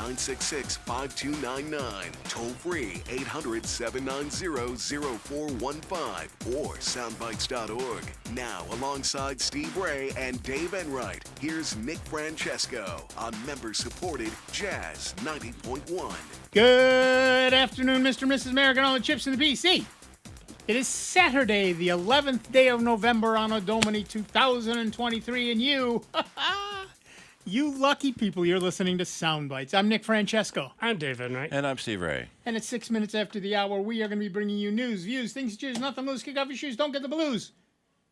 966-5299. Toll free 800-790-0415 or soundbytes.org. Now, alongside Steve Ray and Dave Enright, here's Nick Francesco on member-supported Jazz 90.1. Good afternoon, Mr. and Mrs. American, all the chips in the PC. It is Saturday, the 11th day of November, Anno Domini 2023, and you lucky people, you're listening to Soundbites. I'm Nick Francesco. I'm Dave Enright. And I'm Steve Ray. And at 6 minutes after the hour, we are going to be bringing you news, views, things to choose, nothing loose, kick off your shoes, don't get the blues.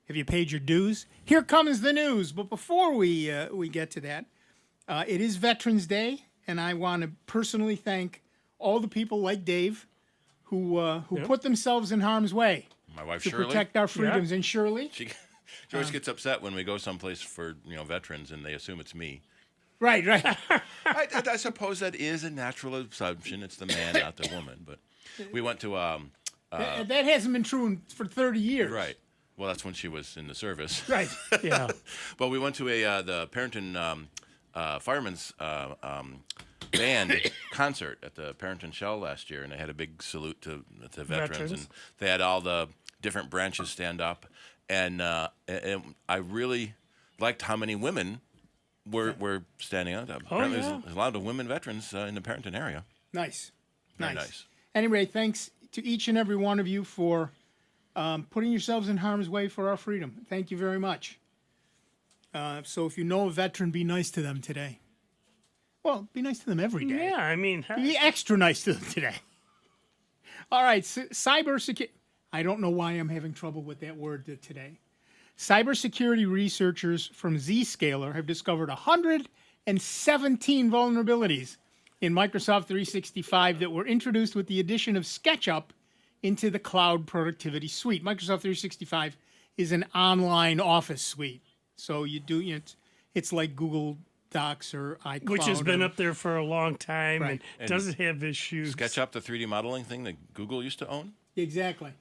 Have you paid your dues? Here comes the news. But before we get to that, it is Veterans Day, and I want to personally thank all the people like Dave who put themselves in harm's way My wife to Shirley. protect our freedoms. And Shirley? She always gets upset when we go someplace for veterans and they assume it's me. Right. I suppose that is a natural assumption. It's the man, not the woman. But we went to that hasn't been true for 30 years. right. Well, that's when she was in the service. Right. Yeah. But we went to the Parenton Firemen's band concert at the Parenton Shell last year, and they had a big salute to veterans, and they had all the different branches stand up, and I really liked how many women were standing up. Apparently, there's a lot of women veterans in the Parenton area. Nice. Very nice. Anyway, thanks to each and every one of you for putting yourselves in harm's way for our freedom. Thank you very much. So if you know a veteran, be nice to them today. Well, be nice to them every day. Yeah, I mean... Be extra nice to them today. All right, cybersecurity. I don't know why I'm having trouble with that word today. Cybersecurity researchers from Zscaler have discovered 117 vulnerabilities in Microsoft 365 that were introduced with the addition of SketchUp into the cloud productivity suite. Microsoft 365 is an online office suite. So it's like Google Docs or iCloud. Which has been up there for a long time Right. and doesn't have issues. SketchUp, the 3D modeling thing that Google used to own? Exactly.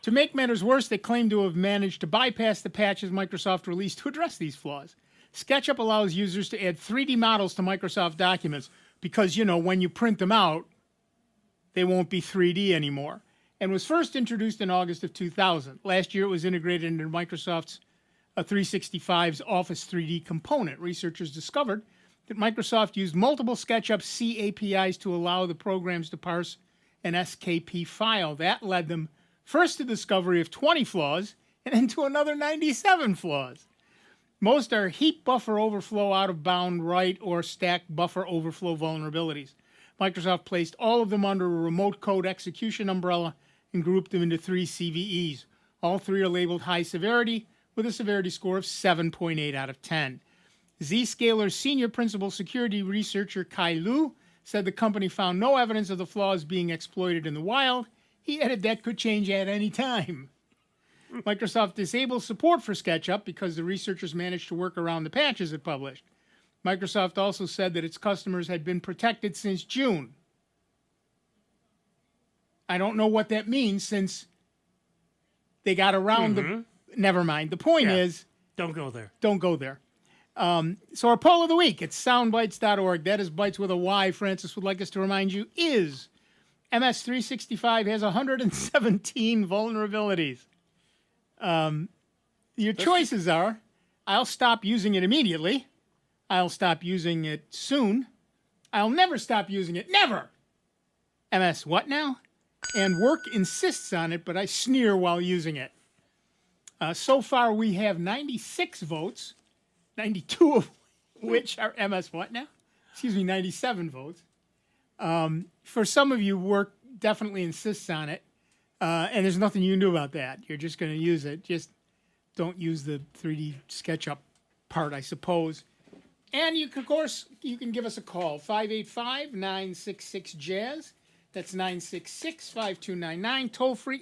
To make matters worse, they claim to have managed to bypass the patches Microsoft released to address these flaws. SketchUp allows users to add 3D models to Microsoft documents because, when you print them out, they won't be 3D anymore. And was first introduced in August of 2000. Last year, it was integrated into Microsoft's 365's Office 3D component. Researchers discovered that Microsoft used multiple SketchUp C APIs to allow the programs to parse an SKP file. That led them first to the discovery of 20 flaws and then to another 97 flaws. Most are heap buffer overflow, out of bound write, or stack buffer overflow vulnerabilities. Microsoft placed all of them under a remote code execution umbrella and grouped them into 3 CVEs. All 3 are labeled high severity, with a severity score of 7.8 out of 10. Zscaler's senior principal security researcher Kai Lu said the company found no evidence of the flaws being exploited in the wild. He added that could change at any time. Microsoft disabled support for SketchUp because the researchers managed to work around the patches it published. Microsoft also said that its customers had been protected since June. I don't know what that means since they got around the... Never mind. The point is... Don't go there. Don't go there. So our poll of the week, it's soundbytes.org. That is Bytes with a Y. Francis would like us to remind you is MS365 has 117 vulnerabilities. Your choices are, I'll stop using it immediately. I'll stop using it soon. I'll never stop using it. Never! MS what now? And work insists on it, but I sneer while using it. So far, we have 96 votes, 92 of which are MS what now? 97 votes. For some of you, work definitely insists on it, and there's nothing you can do about that. You're just going to use it. Just don't use the 3D SketchUp part, I suppose. And you can give us a call, 585-966-JAZZ. That's 966-5299. Toll free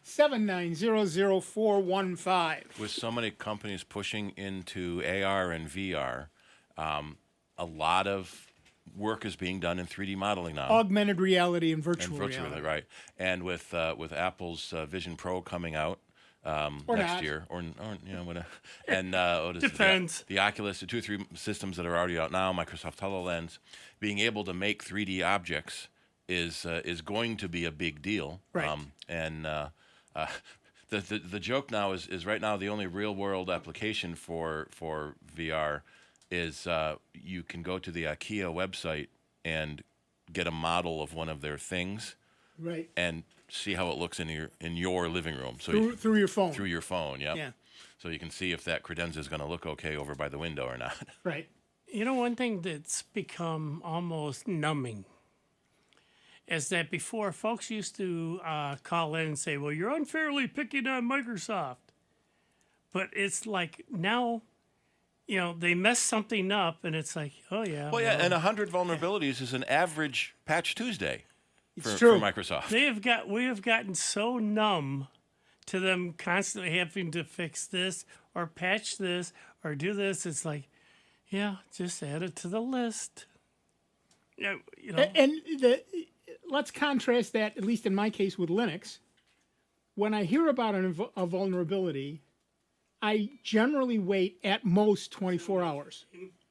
800-790-0415. With so many companies pushing into AR and VR, a lot of work is being done in 3D modeling now. Augmented reality and virtual reality. Right. And with Apple's Vision Pro coming out, Or next not. year, or you know, and what is Depends. it? The Oculus, the 2 or 3 systems that are already out now, Microsoft HoloLens, being able to make 3D objects is going to be a big deal. Right. The joke now is right now the only real world application for VR is you can go to the IKEA website and get a model of one of their things Right. and see how it looks in your living room. So Through your phone. through your phone, yep. Yeah. So you can see if that credenza is going to look okay over by the window or not. Right. You know, one thing that's become almost numbing is that before folks used to call in and say, well, you're unfairly picking on Microsoft. But it's like now, you know, they mess something up and it's like, oh, yeah. Well, yeah, and 100 vulnerabilities is an average Patch Tuesday for true. Microsoft. We have gotten so numb to them constantly having to fix this or patch this or do this. It's like, yeah, just add it to the list. Yeah, you know. And let's contrast that, at least in my case, with Linux. When I hear about a vulnerability, I generally wait at most 24 hours.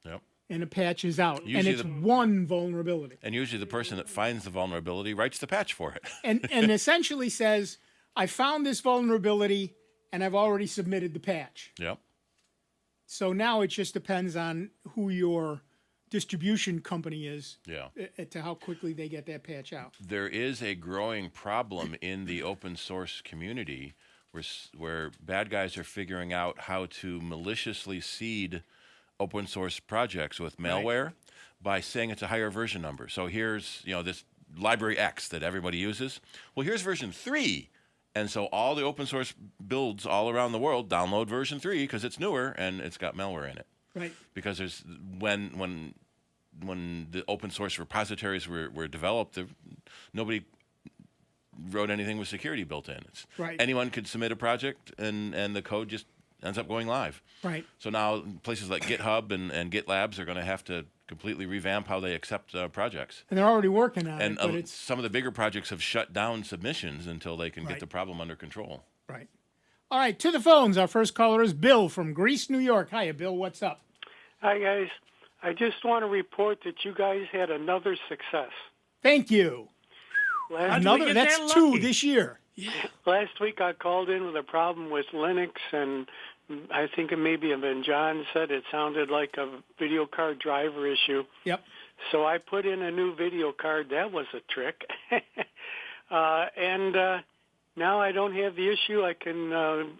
Yep. And a patch is out. Usually and it's one vulnerability. And usually the person that finds the vulnerability writes the patch for it. And essentially says, I found this vulnerability and I've already submitted the patch. Yep. So now it just depends on who your distribution company is Yeah. to how quickly they get that patch out. There is a growing problem in the open source community where bad guys are figuring out how to maliciously seed open source projects with malware by saying it's a higher version number. So here's, you know, this library X that everybody uses. Well, here's version 3. And so all the open source builds all around the world download version 3 because it's newer and it's got malware in it. Right. Because there's when the open source repositories were developed, nobody wrote anything with security built in. Right. Anyone could submit a project and the code just ends up going live. Right. So now places like GitHub and GitLabs are going to have to completely revamp how they accept projects. And they're already working on And it, but it's some of the bigger projects have shut down submissions until they can Right. get the problem under control. right. All right, to the phones. Our first caller is Bill from Greece, New York. Hiya, Bill. What's up? Hi, guys. I just want to report that you guys had another success. Thank you. Last, How'd we get That's that two lucky? this year. last week I called in with a problem with Linux, and I think it maybe even John said it sounded like a video card driver issue. Yep. So I put in a new video card. That was a trick. And now I don't have the issue. I can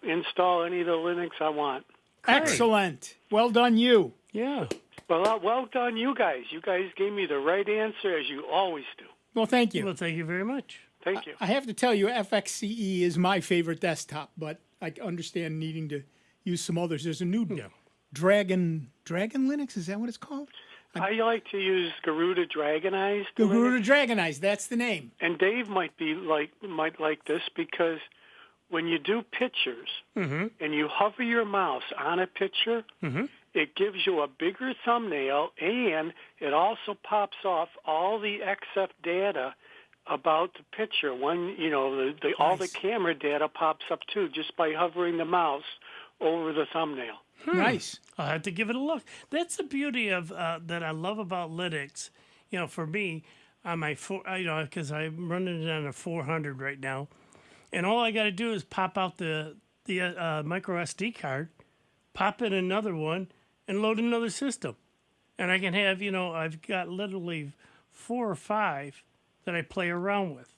install any of the Linux I want. Excellent. Well done, you. Yeah. Well done, you guys. You guys gave me the right answer, as you always do. Well, thank you. Well, thank you very much. Thank you. I have to tell you, FXCE is my favorite desktop, but I understand needing to use some others. There's a new Yeah. Dragon Linux. Is that what it's called? I like to use Garuda Dragonized. Garuda Dragonize. That's the name. And Dave might like this because when you do pictures and you hover your mouse on a picture, it gives you a bigger thumbnail, and it also pops off all the XF data about the picture. When all the camera data pops up too, just by hovering the mouse over the thumbnail. Nice. I'll have to give it a look. That's the beauty of that I love about Linux. You know, for me, on my because I'm running it on a 400 right now, and all I got to do is pop out the micro SD card, pop in another one, and load another system, and I can have I've got literally 4 or 5 that I play around with,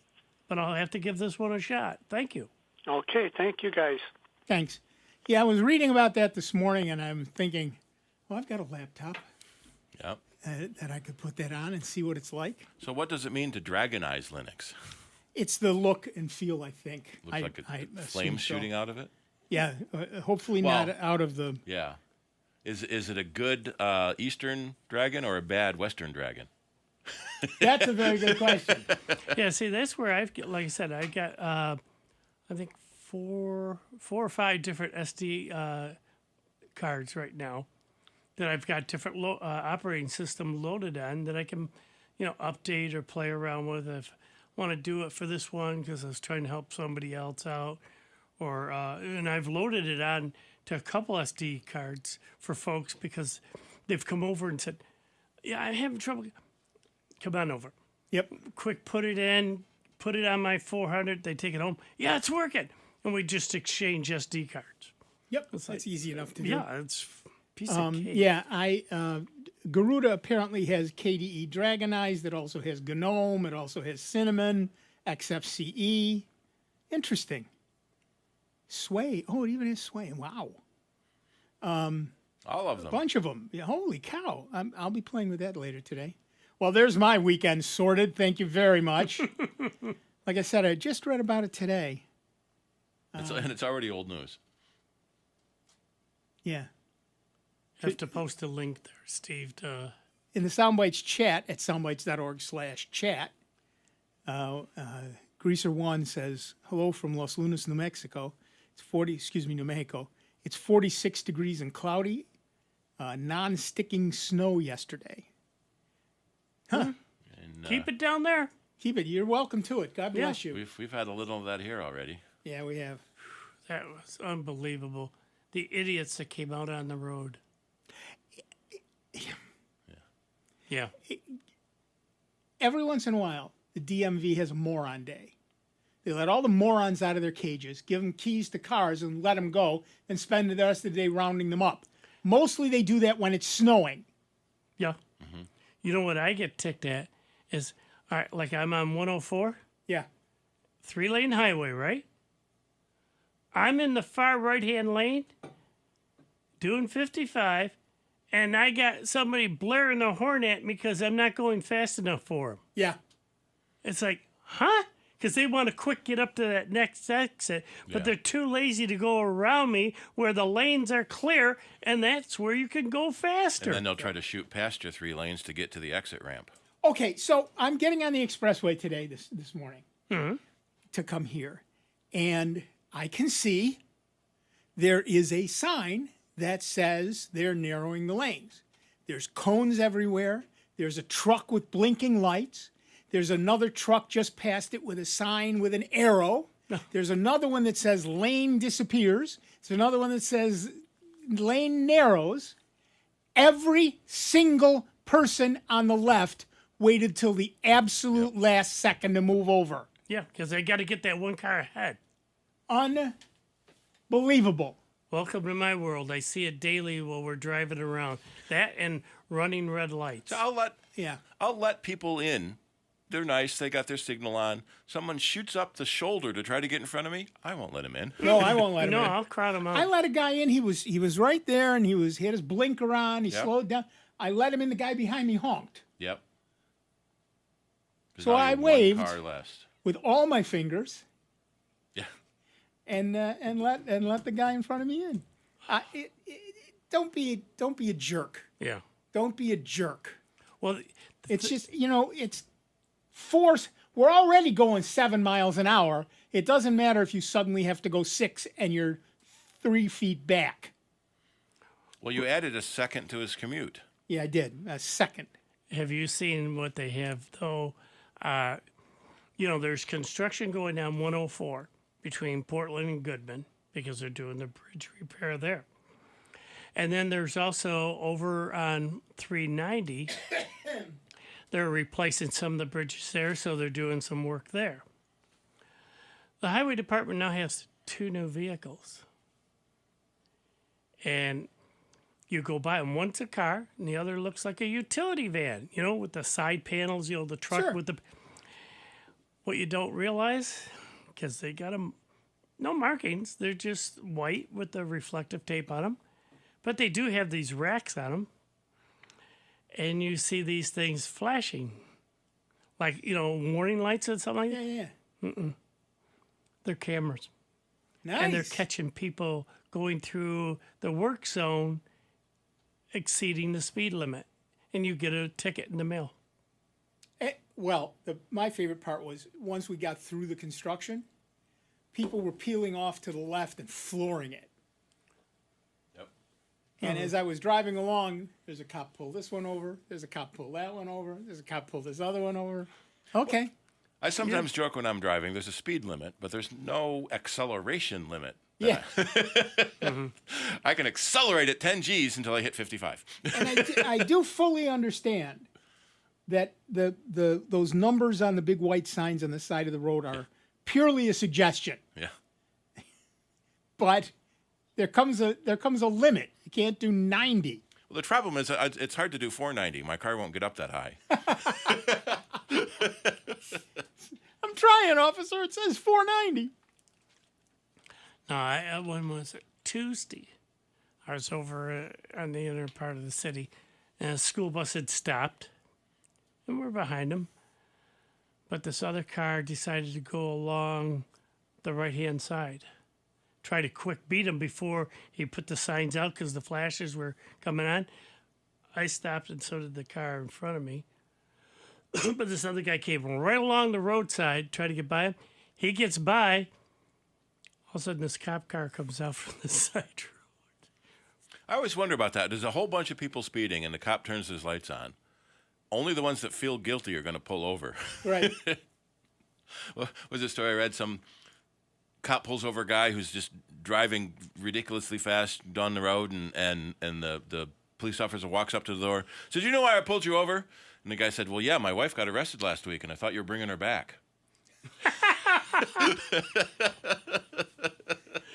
but I'll have to give this one a shot. Thank you. Okay, thank you guys. Thanks. Yeah, I was reading about that this morning, and I'm thinking, well, I've got a laptop Yep. that I could put that on and see what it's like. So what does it mean to dragonize Linux? It's the look and feel, I think. Looks like I a assume flame so. shooting out of it? Yeah, hopefully Well- not out of the... Yeah. Is it a good Eastern dragon or a bad Western dragon? That's a very good question. Yeah, see, that's where like I said, I got, I think 4 or 5 different SD cards right now that I've got different operating system loaded on that I can, update or play around with if I want to do it for this one because I was trying to help somebody else out, and I've loaded it on to a couple SD cards for folks because they've come over and said, "Yeah, I'm having trouble." Come on over. Yep. Quick, put it in, put it on my 400. They take it home. Yeah, it's working, and we just exchange SD cards. Yep. That's easy enough to do. Yeah, it's a piece of cake. Yeah, Garuda apparently has KDE Dragonized. It also has GNOME. It also has Cinnamon, XFCE. Interesting. Sway. Oh, it even has Sway. Wow. All of A them. bunch of them. Yeah, holy cow. I'll be playing with that later today. Well, there's my weekend sorted. Thank you very much. Like I said, I just read about it today. And it's already old news. Yeah. Have to post a link there, Steve. In the Soundbites chat at soundbites.org/chat, Greaser1 says, hello from Los Lunas, New Mexico. New Mexico. It's 46 degrees and cloudy, non-sticking snow yesterday. Huh. And, Keep it down there. Keep it. You're welcome to it. God bless you. We've had a little of that here already. Yeah, we have. That was unbelievable. The idiots that came out on the road. Yeah. Every once in a while, the DMV has a moron day. They let all the morons out of their cages, give them keys to cars, and let them go, and spend the rest of the day rounding them up. Mostly they do that when it's snowing. Yeah. You know what I get ticked at is, all right, like I'm on 104, Yeah. 3-lane highway, right? I'm in the far right-hand lane doing 55, and I got somebody blaring the horn at me because I'm not going fast enough for them. Yeah. It's like, huh? Because they want to quick get up to that next exit, but Yeah. they're too lazy to go around me where the lanes are clear, and that's where you can go faster. And then they'll try to shoot past your 3 lanes to get to the exit ramp. Okay, so I'm getting on the expressway today, this morning, to come here. And I can see there is a sign that says they're narrowing the lanes. There's cones everywhere. There's a truck with blinking lights. There's another truck just past it with a sign with an arrow. There's another one that says lane disappears. There's another one that says lane narrows. Every single person on the left waited till the absolute last second to move over. Yeah, because they got to get that one car ahead. Unbelievable. Welcome to my world. I see it daily while we're driving around. That and running red lights. So Yeah. I'll let people in. They're nice. They got their signal on. Someone shoots up the shoulder to try to get in front of me. I won't let him in. No, I won't let him No, in. I'll crowd them out. I let a guy in. He was right there, and he had his blinker on. He Yep. slowed down. I let him in. The guy behind me honked Yep. 'Cause So now I you're one waved. car less. with all my fingers, Yeah. and let the guy in front of me in. Don't be a jerk. Yeah. Don't be a jerk. Well, It's just it's force. We're already going 7 miles an hour. It doesn't matter if you suddenly have to go 6 and you're 3 feet back. Well, you added a second to his commute. Yeah, I did. A second. have you seen what they have, though? There's construction going on 104 between Portland and Goodman because they're doing the bridge repair there. And then there's also over on 390, they're replacing some of the bridges there, so they're doing some work there. The highway department now has 2 new vehicles. And you go by them. One's a car, and the other looks like a utility van, with the side panels, the truck Sure. with the... What you don't realize, because they got them, no markings. They're just white with the reflective tape on them. But they do have these racks on them. And you see these things flashing. Like, warning lights or something like that. Yeah. They're cameras. Nice. And they're catching people going through the work zone exceeding the speed limit. And you get a ticket in the mail. My favorite part was once we got through the construction, people were peeling off to the left and flooring it. Yep. And as I was driving along, there's a cop pull this one over. There's a cop pull that one over. There's a cop pull this other one over. Okay. I sometimes joke when I'm driving, there's a speed limit, but there's no acceleration limit. Yeah. I can accelerate at 10 Gs until I hit 55. And I do fully understand that those numbers on the big white signs on the side of the road are purely a suggestion. Yeah. But there comes a limit. You can't do 90. Well, the problem is it's hard to do 490. My car won't get up that high. I'm trying, officer. It says 490. No, when was it? Tuesday. I was over on the inner part of the city, and a school bus had stopped, and we're behind them. But this other car decided to go along the right-hand side. Try to quick beat him before he put the signs out because the flashes were coming on. I stopped, and so did the car in front of me. But this other guy came right along the roadside, tried to get by him. He gets by. All of a sudden, this cop car comes out from the side road. I always wonder about that. There's a whole bunch of people speeding, and the cop turns his lights on. Only the ones that feel guilty are going to pull over. Right. Well, was a story I read? Some cop pulls over a guy who's just driving ridiculously fast down the road, and the police officer walks up to the door. Says, "You know why I pulled you over?" And the guy said, "Well, yeah, my wife got arrested last week, and I thought you were bringing her back."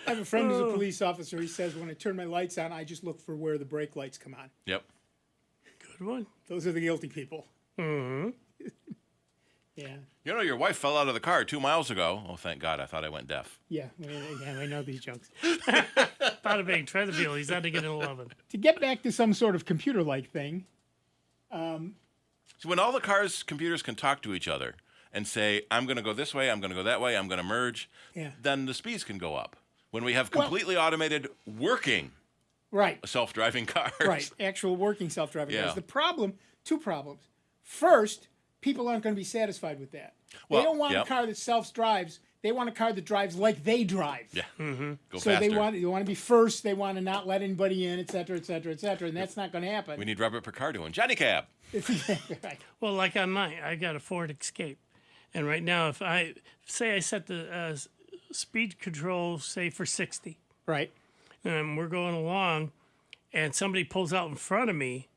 I have a friend who's a police officer. He says, when I turn my lights on, I just look for where the brake lights come on. Yep. Good one. Those are the guilty people. Mm-hmm. Yeah. You know, your wife fell out of the car 2 miles ago. Oh, thank God. I thought I went deaf. Yeah, I know these jokes. Bada bing, try the deal. He's had to get an 11. To get back to some sort of computer-like thing. So when all the computers can talk to each other and say, I'm going to go this way, I'm going to go that way, I'm going to merge, then the speeds can go up. When we have completely automated working self-driving cars. Right, actual working self-driving cars. Yeah. The problem, two problems. First, people aren't going to be satisfied with that. Well, they don't want a car that self-drives. They want a car that drives like they drive. Yeah. Mm-hmm. Go so faster. they want to be first. They want to not let anybody in, et cetera, et cetera, et cetera. And that's not going to happen. We need Robert Picardo and Johnny Cab. Right. Well, like on mine, I got a Ford Escape. And right now, if I set the speed control, say, for 60. Right. And we're going along, and somebody pulls out in front of me,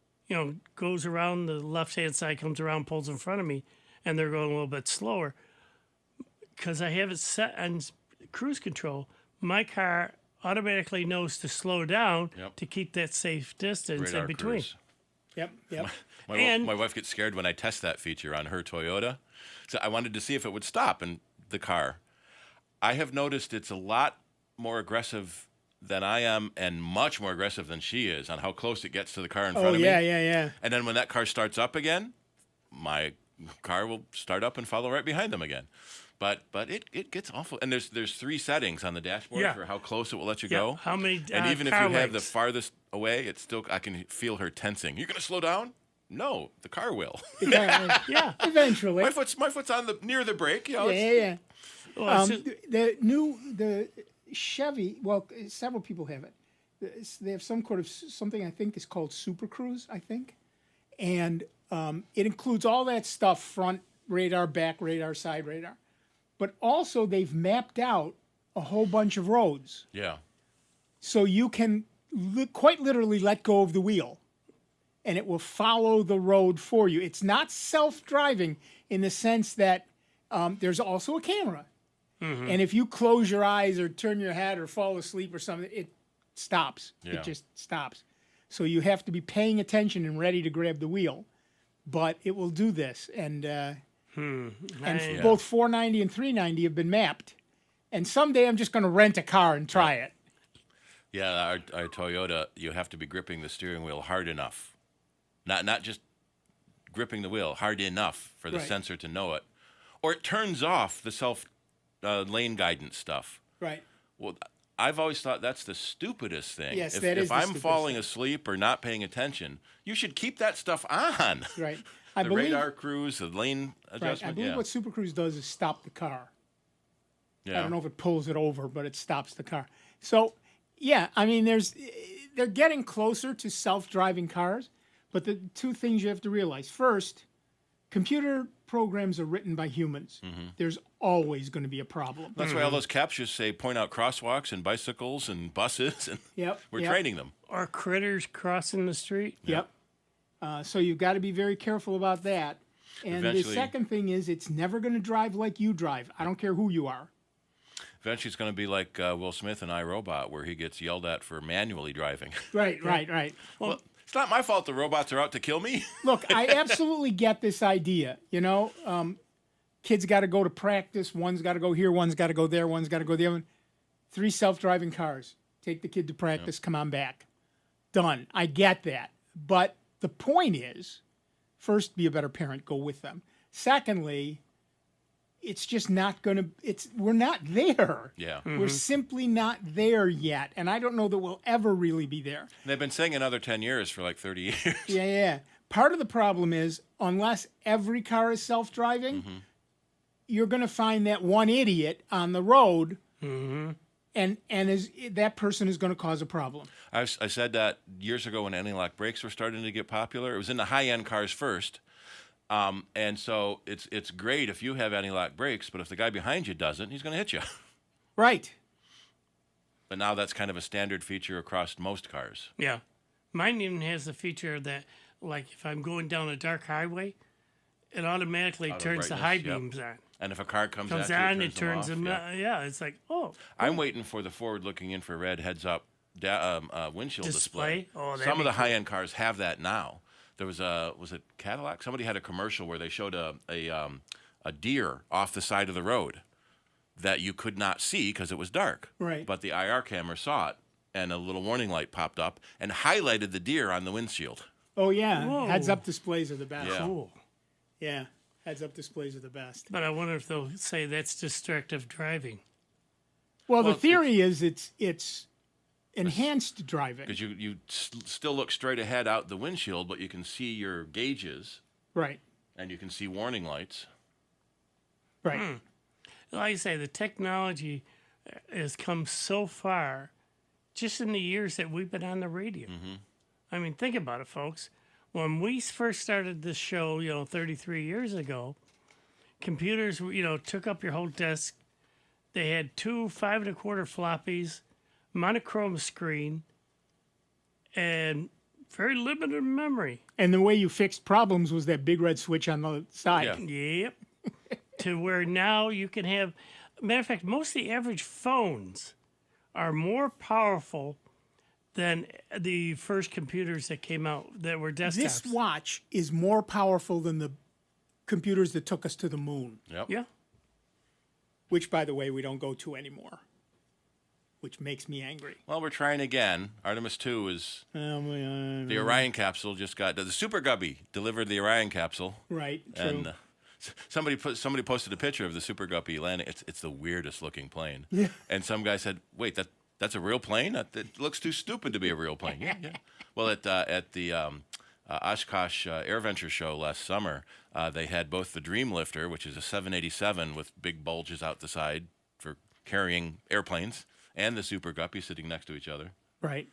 goes around the left-hand side, comes around, pulls in front of me, and they're going a little bit slower. Because I have it set on cruise control, my car automatically knows to slow down to keep that safe distance Radar in between. cruise. Yep. My wife gets scared when I test that feature on her Toyota. So I wanted to see if it would stop in the car. I have noticed it's a lot more aggressive than I am and much more aggressive than she is on how close it gets to the car in front of me. Yeah. And then when that car starts up again, my car will start up and follow right behind them again. But it gets awful. And there's 3 settings on the dashboard for how close it will let you go. How many And even if you car have the lengths? farthest away, it's still I can feel her tensing. You're going to slow down? No, the car will. Yeah. Eventually. my foot's on near the brake. Yeah. Well, The Chevy. Well, several people have it. They have something I think is called Super Cruise. I think, and it includes all that stuff: front radar, back radar, side radar. But also, they've mapped out a whole bunch of roads. Yeah. So you can quite literally let go of the wheel, and it will follow the road for you. It's not self-driving in the sense that there's also a camera. Mm-hmm. And if you close your eyes or turn your head or fall asleep or something, it stops. Yeah. It just stops. So you have to be paying attention and ready to grab the wheel. But it will do this. And both 490 and 390 have been mapped. And someday I'm just going to rent a car and try it. Yeah, our Toyota, you have to be gripping the steering wheel hard enough. Not just gripping the wheel, hard enough for the sensor to know it. Or it turns off the self lane guidance stuff. Right. Well, I've always thought that's the stupidest thing. Yes, if I'm falling asleep or not paying attention, you should keep that stuff on. Right. The radar cruise, the lane adjustment. I believe what Super Cruise does is stop the car. Yeah. I don't know if it pulls it over, but it stops the car. So, yeah, I mean, they're getting closer to self-driving cars, but the two things you have to realize. First, computer programs are written by humans, there's always going to be a problem. That's why all those captures say point out crosswalks and bicycles and buses, and we're training them. Or critters crossing the street. Yep. So you've got to be very careful about that. And the second thing is, it's never going to drive like you drive. I don't care who you are. Eventually, it's going to be like Will Smith in iRobot, where he gets yelled at for manually driving. Right. Well, it's not my fault the robots are out to kill me. Look, I absolutely get this idea. Kids got to go to practice. One's got to go here. One's got to go there. One's got to go the other one. 3 self-driving cars. Take the kid to practice. Come on back. Done. I get that. But the point is, first, be a better parent. Go with them. Secondly, it's just not going to, we're not there. Yeah. We're simply not there yet. And I don't know that we'll ever really be there. They've been saying another 10 years for like 30 years. Yeah. Part of the problem is, unless every car is self-driving, you're going to find that one idiot on the road, and that person is going to cause a problem. I said that years ago when anti-lock brakes were starting to get popular. It was in the high-end cars first. And so it's great if you have anti-lock brakes, but if the guy behind you doesn't, he's going to hit you. Right. But now that's kind of a standard feature across most cars. Yeah. Mine even has the feature that, like, if I'm going down a dark highway, it automatically turns the high beams on. And if a car comes at on, you, it turns them off. Yeah, it's like, oh. I'm waiting for the forward-looking infrared heads-up windshield display. Oh, some of the high-end cars have that now. There was it Cadillac? Somebody had a commercial where they showed a deer off the side of the road that you could not see because it was dark. Right. But the IR camera saw it, and a little warning light popped up and highlighted the deer on the windshield. Oh, yeah. Whoa. Heads-up displays are the best. Yeah. Cool. Yeah. Heads-up displays are the best. But I wonder if they'll say that's distractive driving. Well, the theory is it's enhanced driving. Because you still look straight ahead out the windshield, but you can see your gauges. Right. And you can see warning lights. Right. Like I say, the technology has come so far just in the years that we've been on the radio. I mean, think about it, folks. When we first started this show, 33 years ago, computers, took up your whole desk. They had 2 5 1/4 floppies, monochrome screen, and very limited memory. And the way you fixed problems was that big red switch on the side. Yeah. Yep. To where now you can have, matter of fact, most of the average phones are more powerful than the first computers that came out that were desktops. This watch is more powerful than the computers that took us to the moon. Yep. Yeah. Which, by the way, we don't go to anymore. Which makes me angry. Well, we're trying again. Artemis 2 is... the Orion capsule just got... The Super Gubby delivered the Orion capsule. Right, true. And somebody posted a picture of the Super Guppy landing. It's the weirdest looking plane. Yeah. And some guy said, wait, that's a real plane? It looks too stupid to be a real plane. Yeah. Well, at the Oshkosh Air Venture show last summer, they had both the Dreamlifter, which is a 787 with big bulges out the side for carrying airplanes, and the Super Guppy sitting next to each other. Right.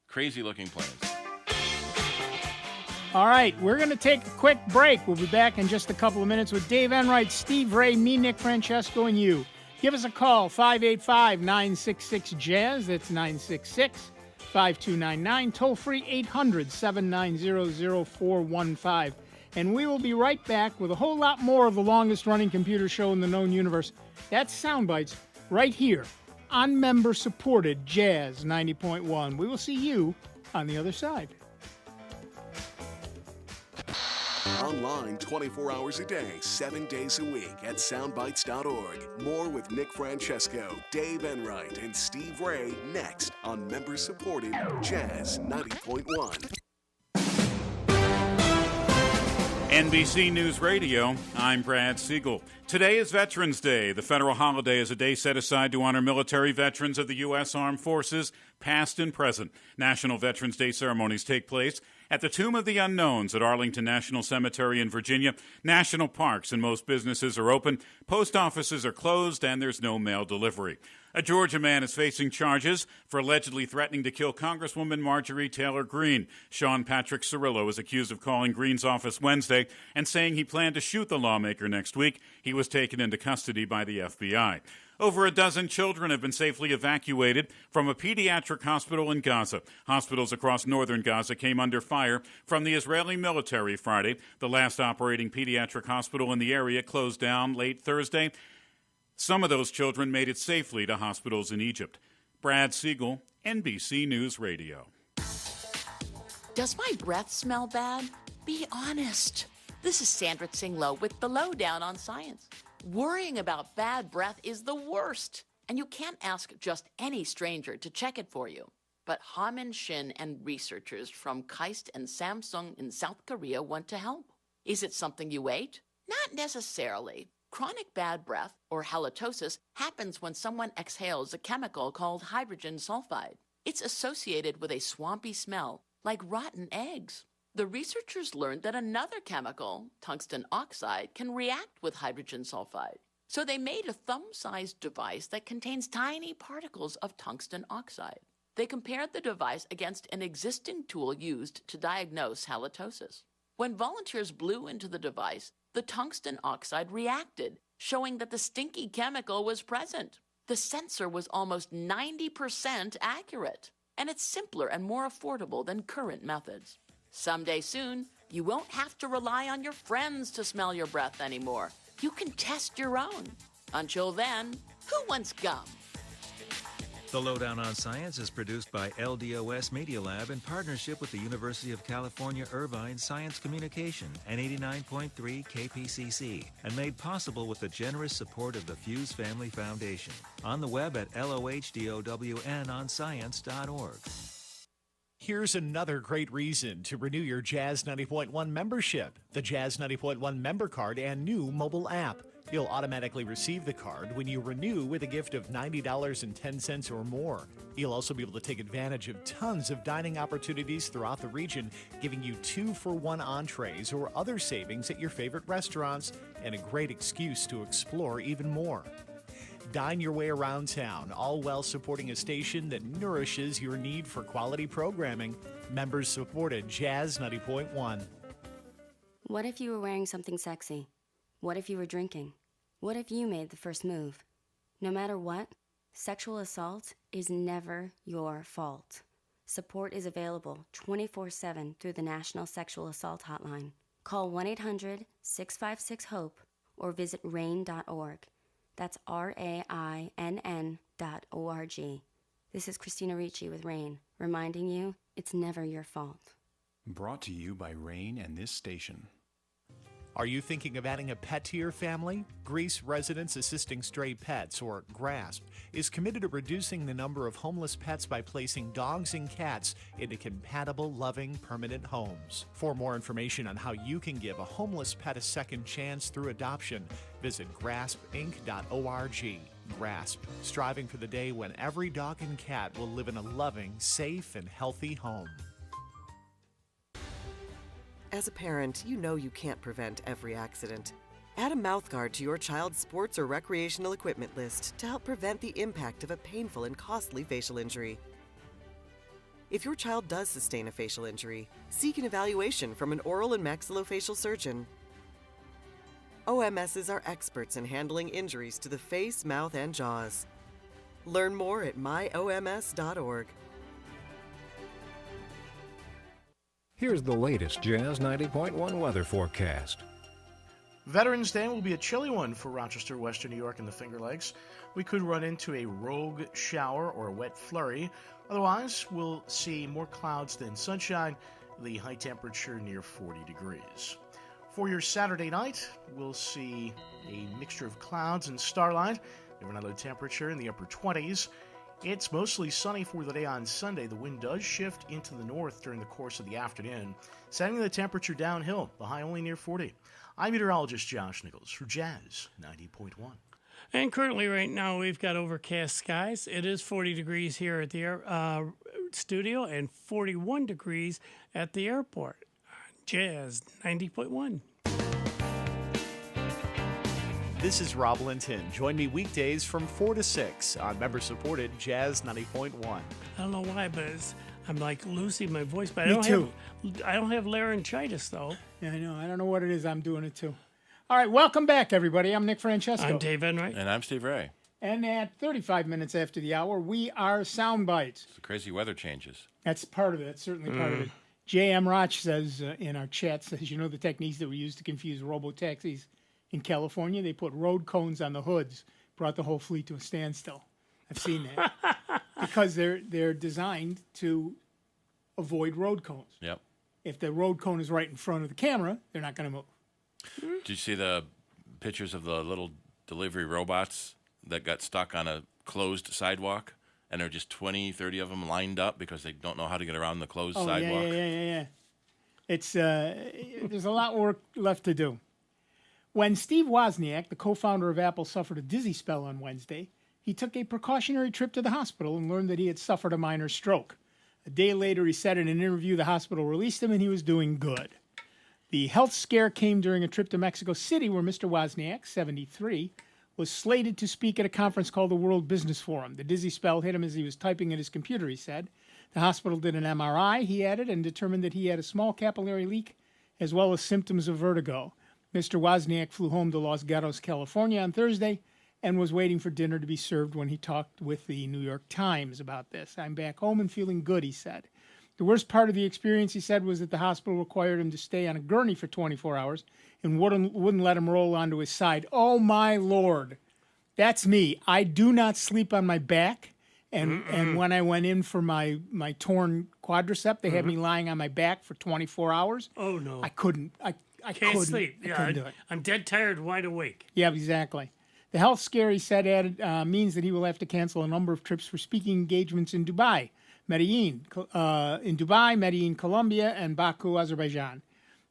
Crazy looking planes. All right, we're going to take a quick break. We'll be back in just a couple of minutes with Dave Enright, Steve Ray, me, Nick Francesco, and you. Give us a call, 585-966-JAZZ. That's 966-5299. Toll free 800-790-0415. And we will be right back with a whole lot more of the longest running computer show in the known universe. That's Soundbites right here on member-supported Jazz 90.1. We will see you on the other side. Online 24 hours a day, 7 days a week at soundbites.org. More with Nick Francesco, Dave Enright, and Steve Ray next on member-supported Jazz 90.1. NBC News Radio, I'm Brad Siegel. Today is Veterans Day. The federal holiday is a day set aside to honor military veterans of the U.S. Armed Forces, past and present. National Veterans Day ceremonies take place At the Tomb of the Unknowns at Arlington National Cemetery in Virginia, national parks and most businesses are open, post offices are closed, and there's no mail delivery. A Georgia man is facing charges for allegedly threatening to kill Congresswoman Marjorie Taylor Greene. Sean Patrick Cirillo is accused of calling Greene's office Wednesday and saying he planned to shoot the lawmaker next week. He was taken into custody by the FBI. Over a dozen children have been safely evacuated from a pediatric hospital in Gaza. Hospitals across northern Gaza came under fire from the Israeli military Friday. The last operating pediatric hospital in the area closed down late Thursday. Some of those children made it safely to hospitals in Egypt. Brad Siegel, NBC News Radio. Does my breath smell bad? Be honest. This is Sandra Tsinglow with the Lowdown on Science. Worrying about bad breath is the worst, and you can't ask just any stranger to check it for you. But Ha-Min Shin and researchers from KAIST and Samsung in South Korea want to help. Is it something you ate? Not necessarily. Chronic bad breath, or halitosis, happens when someone exhales a chemical called hydrogen sulfide. It's associated with a swampy smell, like rotten eggs. The researchers learned that another chemical, tungsten oxide, can react with hydrogen sulfide. So they made a thumb-sized device that contains tiny particles of tungsten oxide. They compared the device against an existing tool used to diagnose halitosis. When volunteers blew into the device, the tungsten oxide reacted, showing that the stinky chemical was present. The sensor was almost 90% accurate, and it's simpler and more affordable than current methods. Someday soon, you won't have to rely on your friends to smell your breath anymore. You can test your own. Until then, who wants gum? The Lowdown on Science is produced by LDOS Media Lab in partnership with the University of California, Irvine Science Communication and 89.3 KPCC, and made possible with the generous support of the Fuse Family Foundation. On the web at LOHDOWNonscience.org. Here's another great reason to renew your Jazz 90.1 membership. The Jazz 90.1 member card and new mobile app. You'll automatically receive the card when you renew with a gift of $90.10 or more. You'll also be able to take advantage of tons of dining opportunities throughout the region, giving you 2-for-1 entrees or other savings at your favorite restaurants, and a great excuse to explore even more. Dine your way around town, all while supporting a station that nourishes your need for quality programming. Members supported Jazz 90.1. What if you were wearing something sexy? What if you were drinking? What if you made the first move? No matter what, sexual assault is never your fault. Support is available 24/7 through the National Sexual Assault Hotline. Call 1-800-656-HOPE or visit RAINN.org. That's RAINN.org. This is Christina Ricci with RAINN, reminding you it's never your fault. Brought to you by RAINN and this station. Are you thinking of adding a pet to your family? Greece Residents Assisting Stray Pets, or GRASP, is committed to reducing the number of homeless pets by placing dogs and cats into compatible, loving, permanent homes. For more information on how you can give a homeless pet a second chance through adoption, visit graspinc.org. GRASP, striving for the day when every dog and cat will live in a loving, safe, and healthy home. As a parent, you know you can't prevent every accident. Add a mouthguard to your child's sports or recreational equipment list to help prevent the impact of a painful and costly facial injury. If your child does sustain a facial injury, seek an evaluation from an oral and maxillofacial surgeon. OMSs are experts in handling injuries to the face, mouth, and jaws. Learn more at myoms.org. Here's the latest Jazz 90.1 weather forecast. Veterans Day will be a chilly one for Rochester, Western New York, and the Finger Lakes. We could run into a rogue shower or a wet flurry. Otherwise, we'll see more clouds than sunshine, the high temperature near 40 degrees. For your Saturday night, we'll see a mixture of clouds and starlight. We have another temperature in the upper 20s. It's mostly sunny for the day on Sunday. The wind does shift into the north during the course of the afternoon, sending the temperature downhill, the high only near 40. I'm meteorologist Josh Nichols for Jazz 90.1. And currently right now we've got overcast skies. It is 40 degrees here at the studio and 41 degrees at the airport. Jazz 90.1. This is Rob Linton. Join me weekdays from 4 to 6 on member-supported Jazz 90.1. I don't know why, but I'm like losing my voice. But Me too. I don't have laryngitis, though. Yeah, I know. I don't know what it is. I'm doing it too. All right, welcome back, everybody. I'm Nick Francesco. I'm Dave Enright. And I'm Steve Ray. And at 35 minutes after the hour, we are Sound Bites. It's the crazy weather changes. That's part of it. That's certainly part of it. J.M. Roch says in our chat, says, you know the techniques that were used to confuse robo-taxis in California? They put road cones on the hoods, brought the whole fleet to a standstill. I've seen that. Because they're designed to avoid road cones. Yep. If the road cone is right in front of the camera, they're not going to move. Did you see the pictures of the little delivery robots that got stuck on a closed sidewalk? And there are just 20, 30 of them lined up because they don't know how to get around the closed sidewalk. Yeah. It's there's a lot of work left to do. When Steve Wozniak, the co-founder of Apple, suffered a dizzy spell on Wednesday, he took a precautionary trip to the hospital and learned that he had suffered a minor stroke. A day later, he said in an interview the hospital released him and he was doing good. The health scare came during a trip to Mexico City where Mr. Wozniak, 73, was slated to speak at a conference called the World Business Forum. The dizzy spell hit him as he was typing at his computer, he said. The hospital did an MRI, he added, and determined that he had a small capillary leak as well as symptoms of vertigo. Mr. Wozniak flew home to Los Gatos, California on Thursday and was waiting for dinner to be served when he talked with the New York Times about this. I'm back home and feeling good, he said. The worst part of the experience, he said, was that the hospital required him to stay on a gurney for 24 hours and wouldn't let him roll onto his side. Oh, my Lord. That's me. I do not sleep on my back. And when I went in for my torn quadricep, they had me lying on my back for 24 hours. Oh, no. I couldn't. I Can't couldn't, sleep. I couldn't do it. I'm dead tired, wide awake. Yeah, exactly. The health scare, he said, means that he will have to cancel a number of trips for speaking engagements in Dubai, Medellin, Colombia, and Baku, Azerbaijan.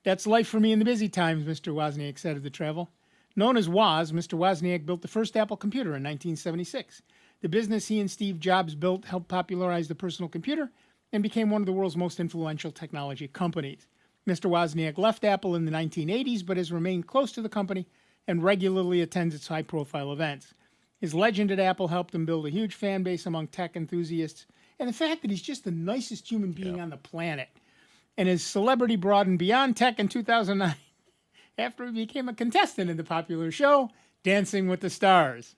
That's life for me in the busy times, Mr. Wozniak said of the travel. Known as Woz, Mr. Wozniak built the first Apple computer in 1976. The business he and Steve Jobs built helped popularize the personal computer and became one of the world's most influential technology companies. Mr. Wozniak left Apple in the 1980s, but has remained close to the company and regularly attends its high-profile events. His legend at Apple helped him build a huge fan base among tech enthusiasts, and the fact that he's just the nicest human being on the planet. And his celebrity broadened beyond tech in 2009 after he became a contestant in the popular show Dancing with the Stars,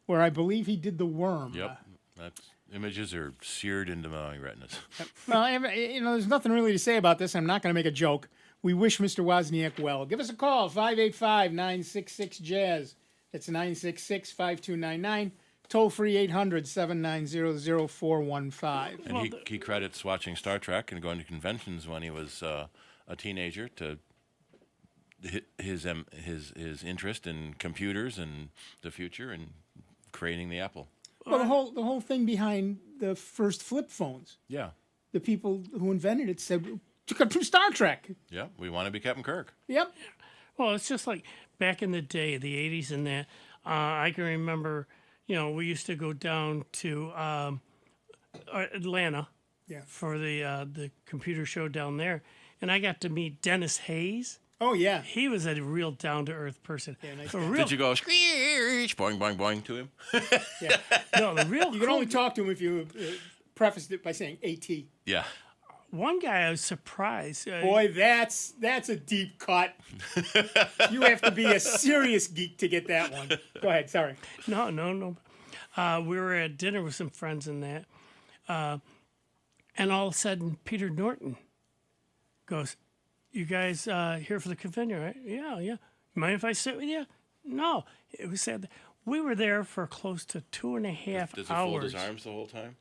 where I believe he did the worm. Yep. That's images are seared into my retinas. Well, there's nothing really to say about this. I'm not going to make a joke. We wish Mr. Wozniak well. Give us a call, 585-966-JAZZ. That's 966-5299. Toll free 800-790-0415. And he credits watching Star Trek and going to conventions when he was a teenager to his interest in computers and the future and creating the Apple. Well, the whole thing behind the first flip phones. Yeah. The people who invented it said, took it from Star Trek. Yeah, we want to be Captain Kirk. Yep. Well, it's just like back in the day, the 80s and that. I can remember, we used to go down to Atlanta for the computer show down there. And I got to meet Dennis Hayes. Oh, yeah. He was a real down-to-earth person. Yeah, nice For guy. real. Did you go screech, boing, boing, boing to him? Yeah. No, the real. You can only talk to him if you prefaced it by saying AT. Yeah. One guy I was surprised. Boy, that's a deep cut. You have to be a serious geek to get that one. Go ahead, sorry. No. We were at dinner with some friends and that. And all of a sudden, Peter Norton goes, "You guys here for the convention, right?" Yeah. Mind if I sit with you? No. It was sad. We were there for close to 2.5 hours. Does he fold his arms the whole time?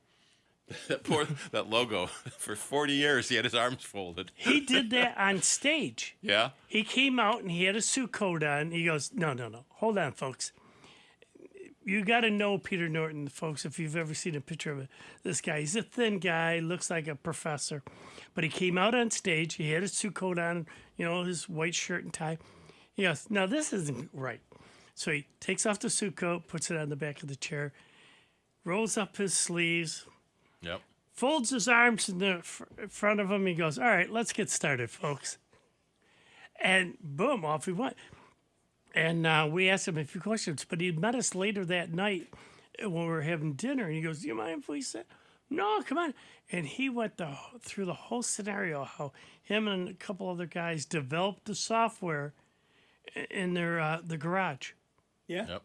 That logo. For 40 years, he had his arms folded. He did that on stage. Yeah? He came out and he had a suit coat on. He goes, no. Hold on, folks. You got to know Peter Norton, folks, if you've ever seen a picture of this guy. He's a thin guy, looks like a professor. But he came out on stage. He had his suit coat on, his white shirt and tie. He goes, "No, this isn't right." So he takes off the suit coat, puts it on the back of the chair, rolls up his sleeves, Yep. folds his arms in the front of him. He goes, "All right, let's get started, folks." And boom, off he went. And we asked him a few questions, but he met us later that night when we were having dinner. And he goes, "Do you mind if we sit?" "No, come on." And he went through the whole scenario, how him and a couple other guys developed the software in their the garage. Yeah. Yep.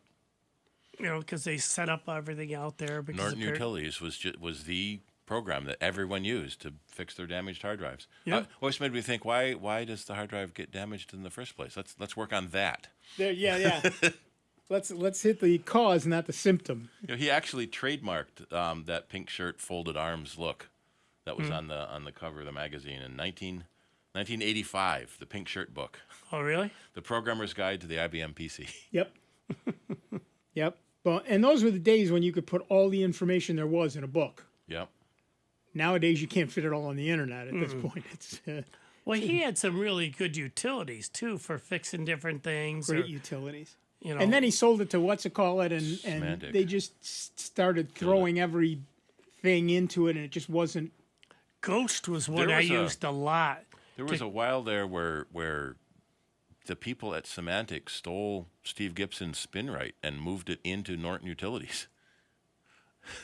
You know, because they set up everything out there. Because Norton Utilities was the program that everyone used to fix their damaged hard drives. Yeah. Always made me think, why does the hard drive get damaged in the first place? Let's work on that. Yeah. Let's hit the cause, not the symptom. You know, he actually trademarked that pink shirt, folded arms look that was on the cover of the magazine in 1985, the pink shirt book. Oh, really? The Programmer's Guide to the IBM PC. Yep. Yep. Well, and those were the days when you could put all the information there was in a book. Yep. Nowadays, you can't fit it all on the internet at this point. It's well, he had some really good utilities, too, for fixing different things. Great utilities. You know, and then he sold it to and Semantic. they just started throwing everything into it, and it just wasn't. Ghost was one I used a lot. There was a while there where the people at Semantic stole Steve Gibson's SpinRite and moved it into Norton Utilities.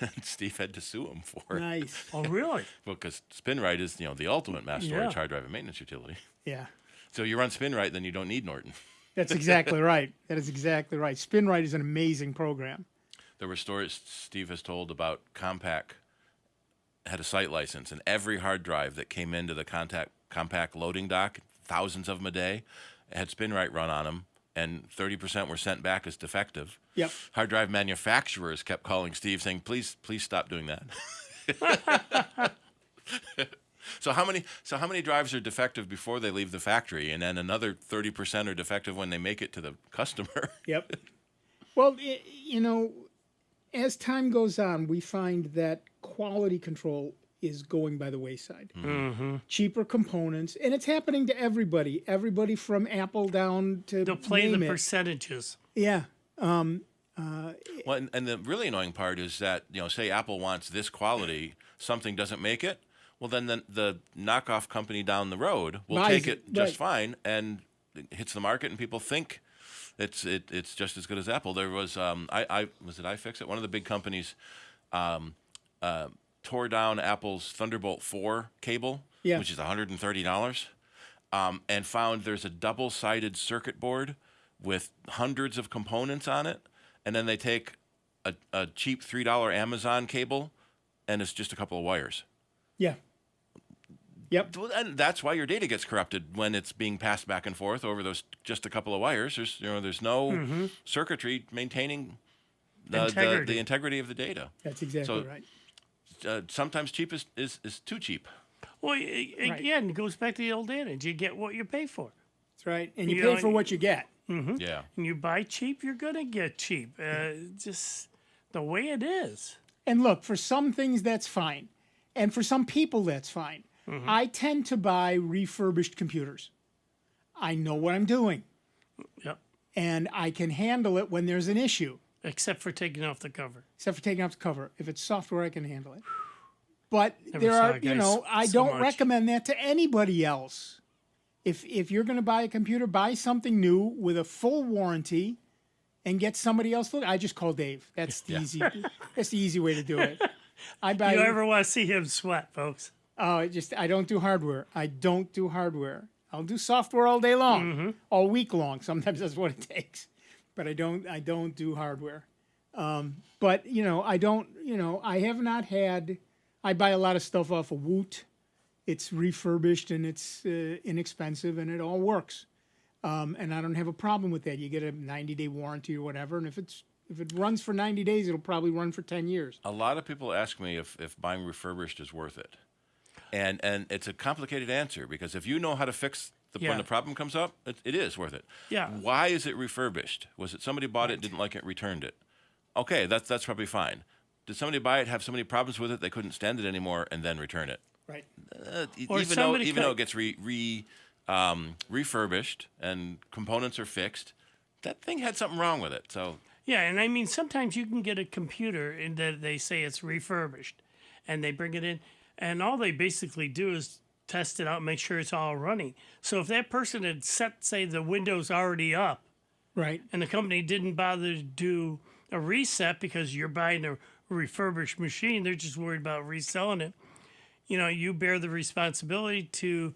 And Steve had to sue him for it. Nice. Oh, really? Because SpinRite is the ultimate mass storage hard drive and maintenance utility. Yeah. So you run SpinRite, then you don't need Norton. That's exactly right. That is exactly right. SpinRite is an amazing program. There were stories Steve has told about Compaq had a site license, and every hard drive that came into the Compaq loading dock, thousands of them a day, had SpinRite run on them, and 30% were sent back as defective. Yep. Hard drive manufacturers kept calling Steve saying, please stop doing that. So how many drives are defective before they leave the factory, and then another 30% are defective when they make it to the customer? Yep. Well, as time goes on, we find that quality control is going by the wayside. Mm-hmm. Cheaper components, and it's happening to everybody. Everybody from Apple down to they'll play the name it. percentages. Yeah. Well, and the really annoying part is that, say Apple wants this quality, something doesn't make it, well, then the knockoff company down the road will Buys take it, it just right. fine, and it hits the market, and people think it's just as good as Apple. There was iFixit? One of the big companies tore down Apple's Thunderbolt 4 cable, which is $130, and found there's a double-sided circuit board with hundreds of components on it, and then they take a cheap $3 Amazon cable, and it's just a couple of wires. Yeah. Yep. And that's why your data gets corrupted when it's being passed back and forth over those just a couple of wires. There's no circuitry maintaining the integrity of the data. That's exactly right. Sometimes cheap is too cheap. Well, again, it goes back to the old adage: you get what you pay for. That's right, and you pay for what you get. Mm-hmm. Yeah. And you buy cheap, you're gonna get cheap. Just the way it is. And look, for some things that's fine, and for some people that's fine. Mm-hmm. I tend to buy refurbished computers. I know what I'm doing. Yep. And I can handle it when there's an issue. Except for taking off the cover. If it's software, I can handle it. But I don't recommend that to anybody else. If you're going to buy a computer, buy something new with a full warranty and get somebody else to look. I just call Dave. That's the easy. That's the easy way to do it. You ever want to see him sweat, folks? Oh, I don't do hardware. I'll do software all day long, all week long. Sometimes that's what it takes. But I don't do hardware. But I have not had. I buy a lot of stuff off of Woot. It's refurbished and it's inexpensive and it all works. And I don't have a problem with that. You get a 90-day warranty or whatever, and if it runs for 90 days, it'll probably run for 10 years. A lot of people ask me if buying refurbished is worth it. And it's a complicated answer, because if you know how to fix when the problem comes up, it is worth it. Yeah. Why is it refurbished? Was it somebody bought it, didn't like it, returned it? Okay, that's probably fine. Did somebody buy it, have so many problems with it they couldn't stand it anymore, and then return it? Right. Even though it gets refurbished and components are fixed, that thing had something wrong with it. So yeah, and I mean sometimes you can get a computer and that they say it's refurbished, and they bring it in. and all they basically do is test it out, make sure it's all running. So if that person had set, say, the Windows already up, right, and the company didn't bother to do a reset because you're buying a refurbished machine, they're just worried about reselling it. You bear the responsibility to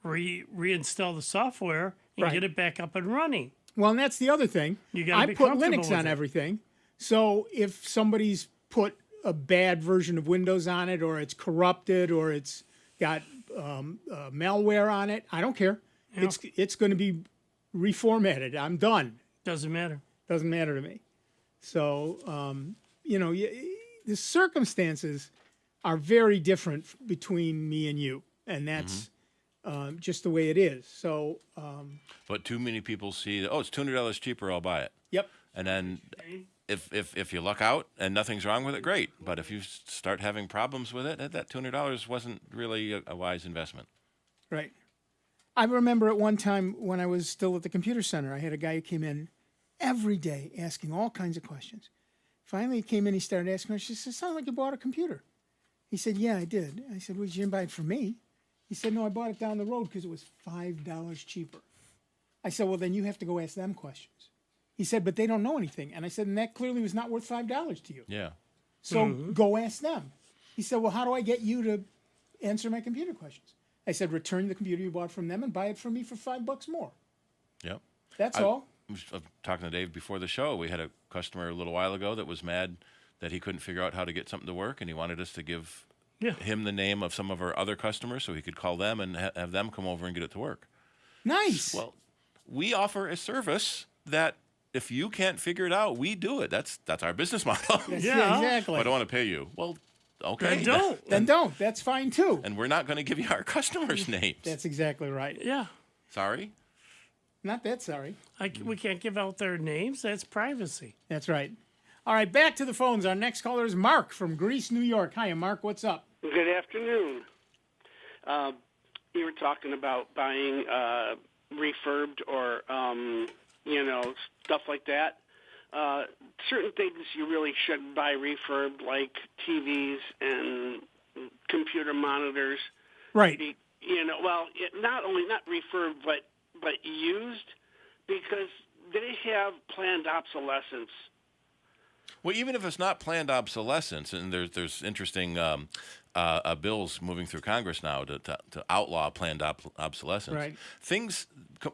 reinstall the software and Right. get it back up and running. Well, and that's the other thing. You gotta I be put comfortable Linux with on it. everything. So if somebody's put a bad version of Windows on it, or it's corrupted, or it's got malware on it, I don't care. Yeah. It's going to be reformatted. I'm done. Doesn't matter. Doesn't matter to me. So the circumstances are very different between me and you, and that's just the way it is. So. But too many people see, it's $200 cheaper, I'll buy it. Yep. And then if you luck out and nothing's wrong with it, great. But if you start having problems with it, that $200 wasn't really a wise investment. Right. I remember at one time when I was still at the computer center, I had a guy who came in every day asking all kinds of questions. Finally, he came in, he started asking questions. He said, "It sounds like you bought a computer." He said, "Yeah, I did." I said, "Well, you didn't buy it from me." He said, "No, I bought it down the road because it was $5 cheaper." I said, "Well, then you have to go ask them questions." He said, "But they don't know anything." And I said, "And that clearly was not worth $5 to you. Yeah. So go ask them." He said, "Well, how do I get you to answer my computer questions?" I said, "Return the computer you bought from them and buy it from me for $5 more." Yep. That's all. I was talking to Dave before the show. We had a customer a little while ago that was mad that he couldn't figure out how to get something to work, and he wanted us to give him the name of some of our other customers so he could call them and have them come over and get it to work. Nice. Well, we offer a service that if you can't figure it out, we do it. That's our business model. Yeah, exactly. I don't want to pay you. Well, okay. Then don't. Then don't. That's fine too. And we're not going to give you our customers' names. That's exactly right. Yeah. Sorry? Not that sorry. We can't give out their names. That's privacy. That's right. All right, back to the phones. Our next caller is Mark from Greece, New York. Hiya, Mark. What's up? Good afternoon. You were talking about buying refurbed or, stuff like that. Certain things you really shouldn't buy refurbed, like TVs and computer monitors. Right. Not refurbed, but used, because they have planned obsolescence. Well, even if it's not planned obsolescence, and there's interesting bills moving through Congress now to outlaw planned obsolescence. Right.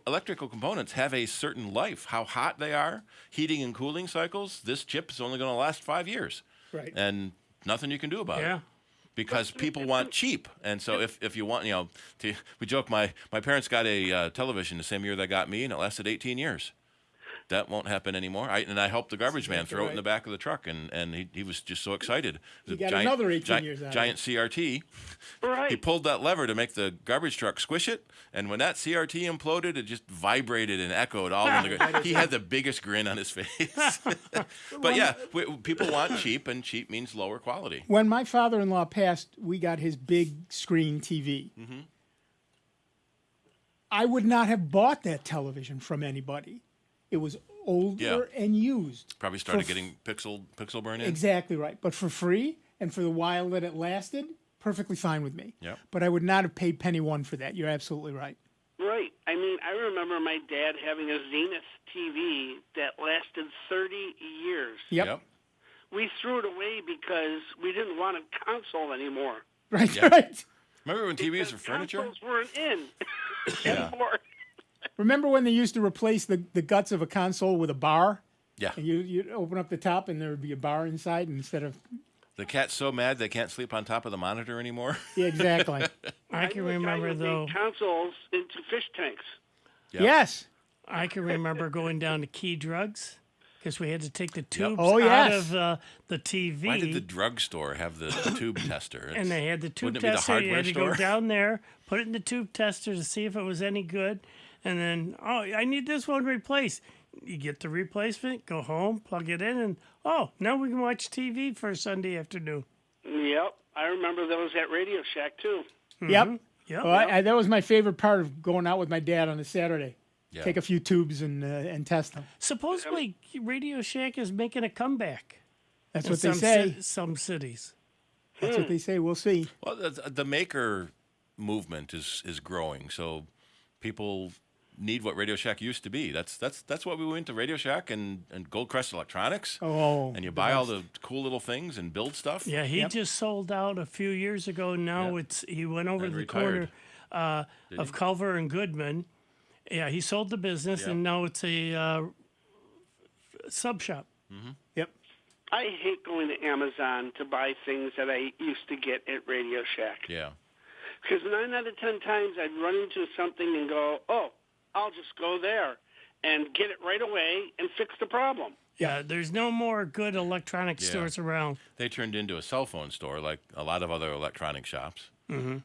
Electrical components have a certain life. How hot they are, heating and cooling cycles. This chip is only going to last 5 years. Right. And nothing you can do about it. Because people want cheap, and so if you want, we joke. My parents got a television the same year they got me, and it lasted 18 years. That won't happen anymore. I helped the garbage man throw it in the back of the truck, and he was just so excited. He got another 18 years out of it. Giant CRT. Right. He pulled that lever to make the garbage truck squish it, and when that CRT imploded, it just vibrated and echoed all in the. He had the biggest grin on his face. But yeah, people want cheap, and cheap means lower quality. When my father-in-law passed, we got his big screen TV. Mm-hmm. I would not have bought that television from anybody. It was older and used. Probably started getting pixel burn in. Exactly right. But for free and for the while that it lasted, perfectly fine with me. Yep. But I would not have paid penny one for that. You're absolutely right. Right. I mean, I remember my dad having a Zenith TV that lasted 30 years. Yep. We threw it away because we didn't want a console anymore. Right, right. Remember when TVs were furniture? Consoles weren't in Yeah. anymore. Remember when they used to replace the guts of a console with a bar? Yeah. And you'd open up the top and there would be a bar inside instead of... The cat's so mad they can't sleep on top of the monitor anymore. Yeah, exactly. I can remember, though. Consoles into fish tanks. Yep. Yes. I can remember going down to Key Drugs because we had to take the tubes Oh, out yes. of the TV. Why did the drugstore have the tube tester? And they had the tube Wouldn't it be the tester. You hardware had to store? go down there, put it in the tube tester to see if it was any good. And then, I need this one replaced. You get the replacement, go home, plug it in, and, now we can watch TV for a Sunday afternoon. Yep. I remember those at Radio Shack, too. Yep. Yep. Well, that was my favorite part of going out with my dad on a Saturday. Yeah. Take a few tubes and test them. Supposedly, Radio Shack is making a comeback. That's in what they some say. Some cities. That's what they say. We'll see. Well, the maker movement is growing, so people need what Radio Shack used to be. That's what we went to Radio Shack and Goldcrest Electronics. Oh, and you buy all the cool little things and build stuff. Yeah, he just sold out a few years ago. Now he went over And to the retired. corner of Culver and Goodman. Yeah, he sold the business, and now it's a sub shop. Mm-hmm. Yep. I hate going to Amazon to buy things that I used to get at Radio Shack. Yeah. Because 9 out of 10 times I'd run into something and go, oh, I'll just go there and get it right away and fix the problem. Yeah, there's no more good electronic stores around. They turned into a cell phone store like a lot of other electronic shops. Mm-hmm.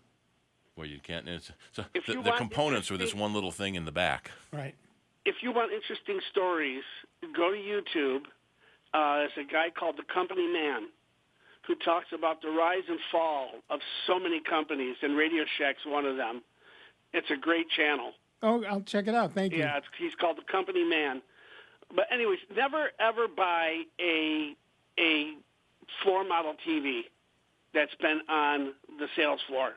Where you can't. So If you the want components were this one little thing in the back. Right. If you want interesting stories, go to YouTube. There's a guy called The Company Man who talks about the rise and fall of so many companies, and Radio Shack's one of them. It's a great channel. Oh, I'll check it out. Thank you. Yeah, he's called The Company Man. But anyways, never ever buy a floor model TV that's been on the sales floor.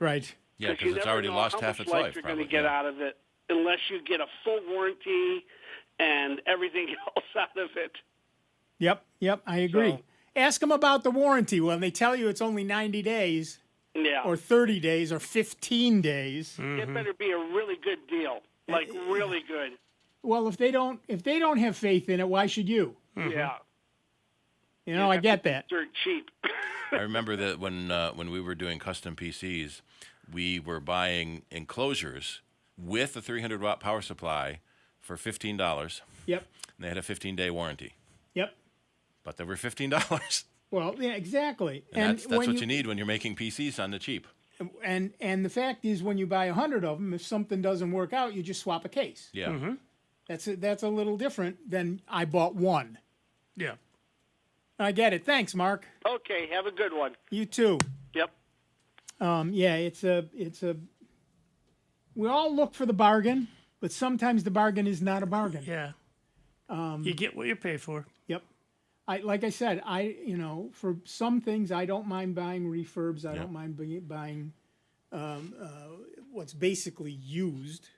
Right. Yeah, you because it's never already know lost how half much its life life. you're Probably. going to get out of it unless you get a full warranty and everything else out of it. Yep, I agree. So- Ask them about the warranty. When they tell you it's only 90 days Yeah. or 30 days or 15 days. It better be a really good deal, like really good. Well, if they don't have faith in it, why should you? Yeah. You know, I get that. Dirt cheap. I remember that when we were doing custom PCs, we were buying enclosures with a 300-watt power supply for $15. Yep. And they had a 15-day warranty. Yep. But they were $15. Well, yeah, exactly. And that's what you need when you're making PCs on the cheap. And the fact is, when you buy 100 of them, if something doesn't work out, you just swap a case. Yeah. That's a little different than I bought one. Yeah. I get it. Thanks, Mark. Okay, have a good one. You too. Yep. Yeah, it's a. We all look for the bargain, but sometimes the bargain is not a bargain. Yeah. You get what you pay for. Yep. Like I said, for some things I don't mind buying refurbs. I don't mind buying what's basically used.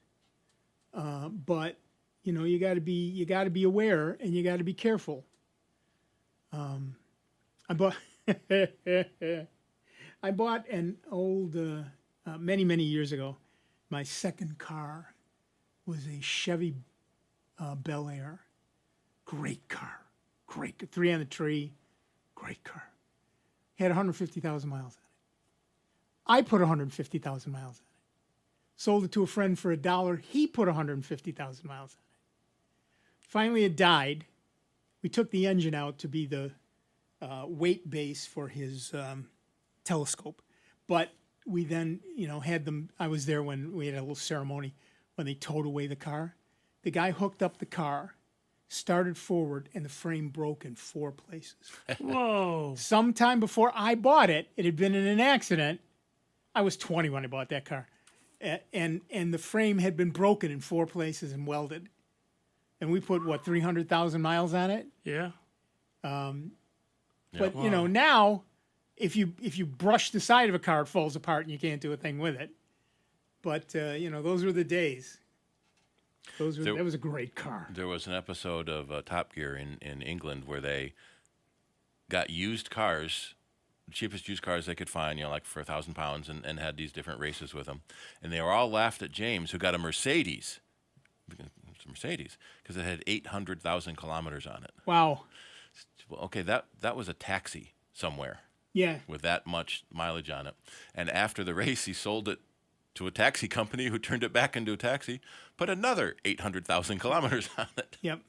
But you got to be aware and you got to be careful. I bought an old many years ago. My second car was a Chevy Bel Air. Great car. Great. 3 on the tree. Great car. Had 150,000 miles on it. I put 150,000 miles on it. Sold it to a friend for $1. He put 150,000 miles on it. Finally, it died. We took the engine out to be the weight base for his telescope. But we then, had them. I was there when we had a little ceremony when they towed away the car. The guy hooked up the car, started forward, and the frame broke in 4 places. Whoa. Sometime before I bought it, it had been in an accident. I was 20 when I bought that car. And the frame had been broken in 4 places and welded. And we put, 300,000 miles on it? Yeah. But, now, if you brush the side of a car, it falls apart and you can't do a thing with it. But, those were the days. That was a great car. There was an episode of Top Gear in England where they got used cars, cheapest used cars they could find, like for £1,000, and had these different races with them. And they were all laughed at James, who got a Mercedes. It's a Mercedes, because it had 800,000 kilometers on it. Wow. Well, okay, that was a taxi somewhere. Yeah. With that much mileage on it. And after the race, he sold it to a taxi company who turned it back into a taxi, put another 800,000 kilometers on it. Yep.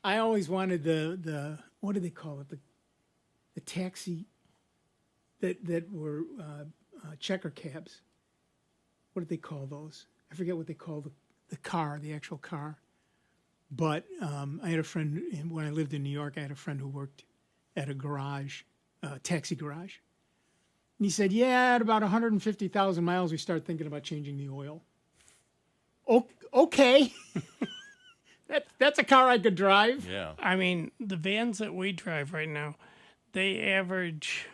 I always wanted the what do they call it? The taxi that were checker cabs. What did they call those? I forget what they call the car, the actual car. But I had a friend, when I lived in New York, I had a friend who worked at a garage, taxi garage. And he said, at about 150,000 miles, we start thinking about changing the oil. Okay. That's a car I could drive. Yeah. I mean, the vans that we drive right now, they average